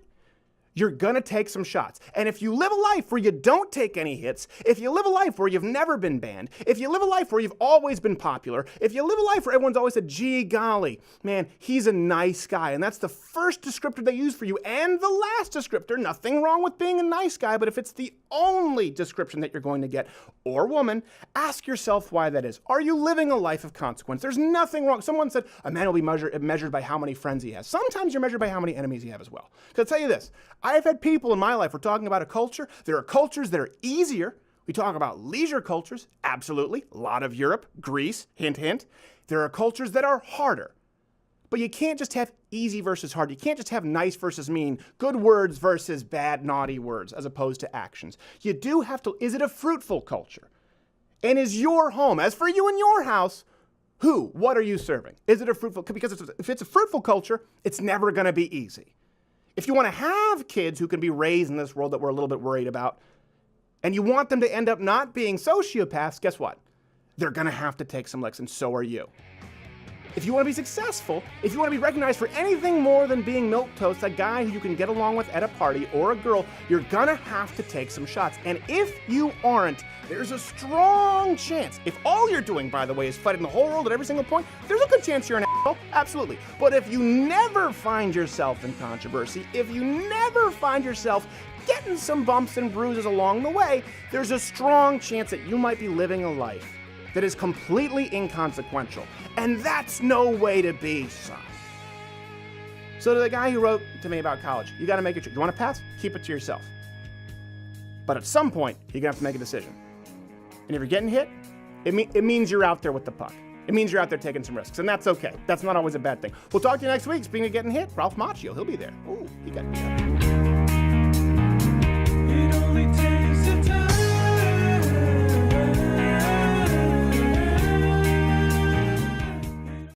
you're gonna take some shots. And if you live a life where you don't take any hits, if you live a life where you've never been banned, if you live a life where you've always been popular, if you live a life where everyone's always said, gee golly, man, he's a nice guy, and that's the first descriptor they use for you, and the last descriptor, nothing wrong with being a nice guy, but if it's the only description that you're going to get, or woman, ask yourself why that is. Are you living a life of consequence? There's nothing wrong. Someone said, a man will be measured by how many friends he has. Sometimes you're measured by how many enemies you have as well. Because I'll tell you this, I've had people in my life, we're talking about a culture, there are cultures that are easier. We talk about leisure cultures, absolutely, a lot of Europe, Greece, hint, hint. There are cultures that are harder. But you can't just have easy versus hard. You can't just have nice versus mean, good words versus bad, naughty words, as opposed to actions. You do have to, is it a fruitful culture? And is your home, as for you and your house, what are you serving? Is it a fruitful, because if it's a fruitful culture, it's never gonna be easy. If you want to have kids who can be raised in this world that we're a little bit worried about, and you want them to end up not being sociopaths, guess what? They're going to have to take some licks, and so are you. If you want to be successful, if you want to be recognized for anything more than being milquetoast, a guy who you can get along with at a party, or a girl, you're going to have to take some shots. And if you aren't, there's a strong chance, if all you're doing, by the way, is fighting the whole world at every single point, there's a good chance you're an asshole, absolutely. But if you never find yourself in controversy, if you never find yourself getting some bumps and bruises along the way, there's a strong chance that you might be living a life that is completely inconsequential. And that's no way to be, son. So to the guy who wrote to me about college, you gotta make a choice. You wanna pass? Keep it to yourself. But at some point, you're gonna have to make a decision. And if you're getting hit, it means you're out there with the puck. It means you're out there taking some risks, and that's okay. That's not always a bad thing. We'll talk to you next week. Speaking of getting hit, Ralph Macchio, he'll be there. Ooh, he got me.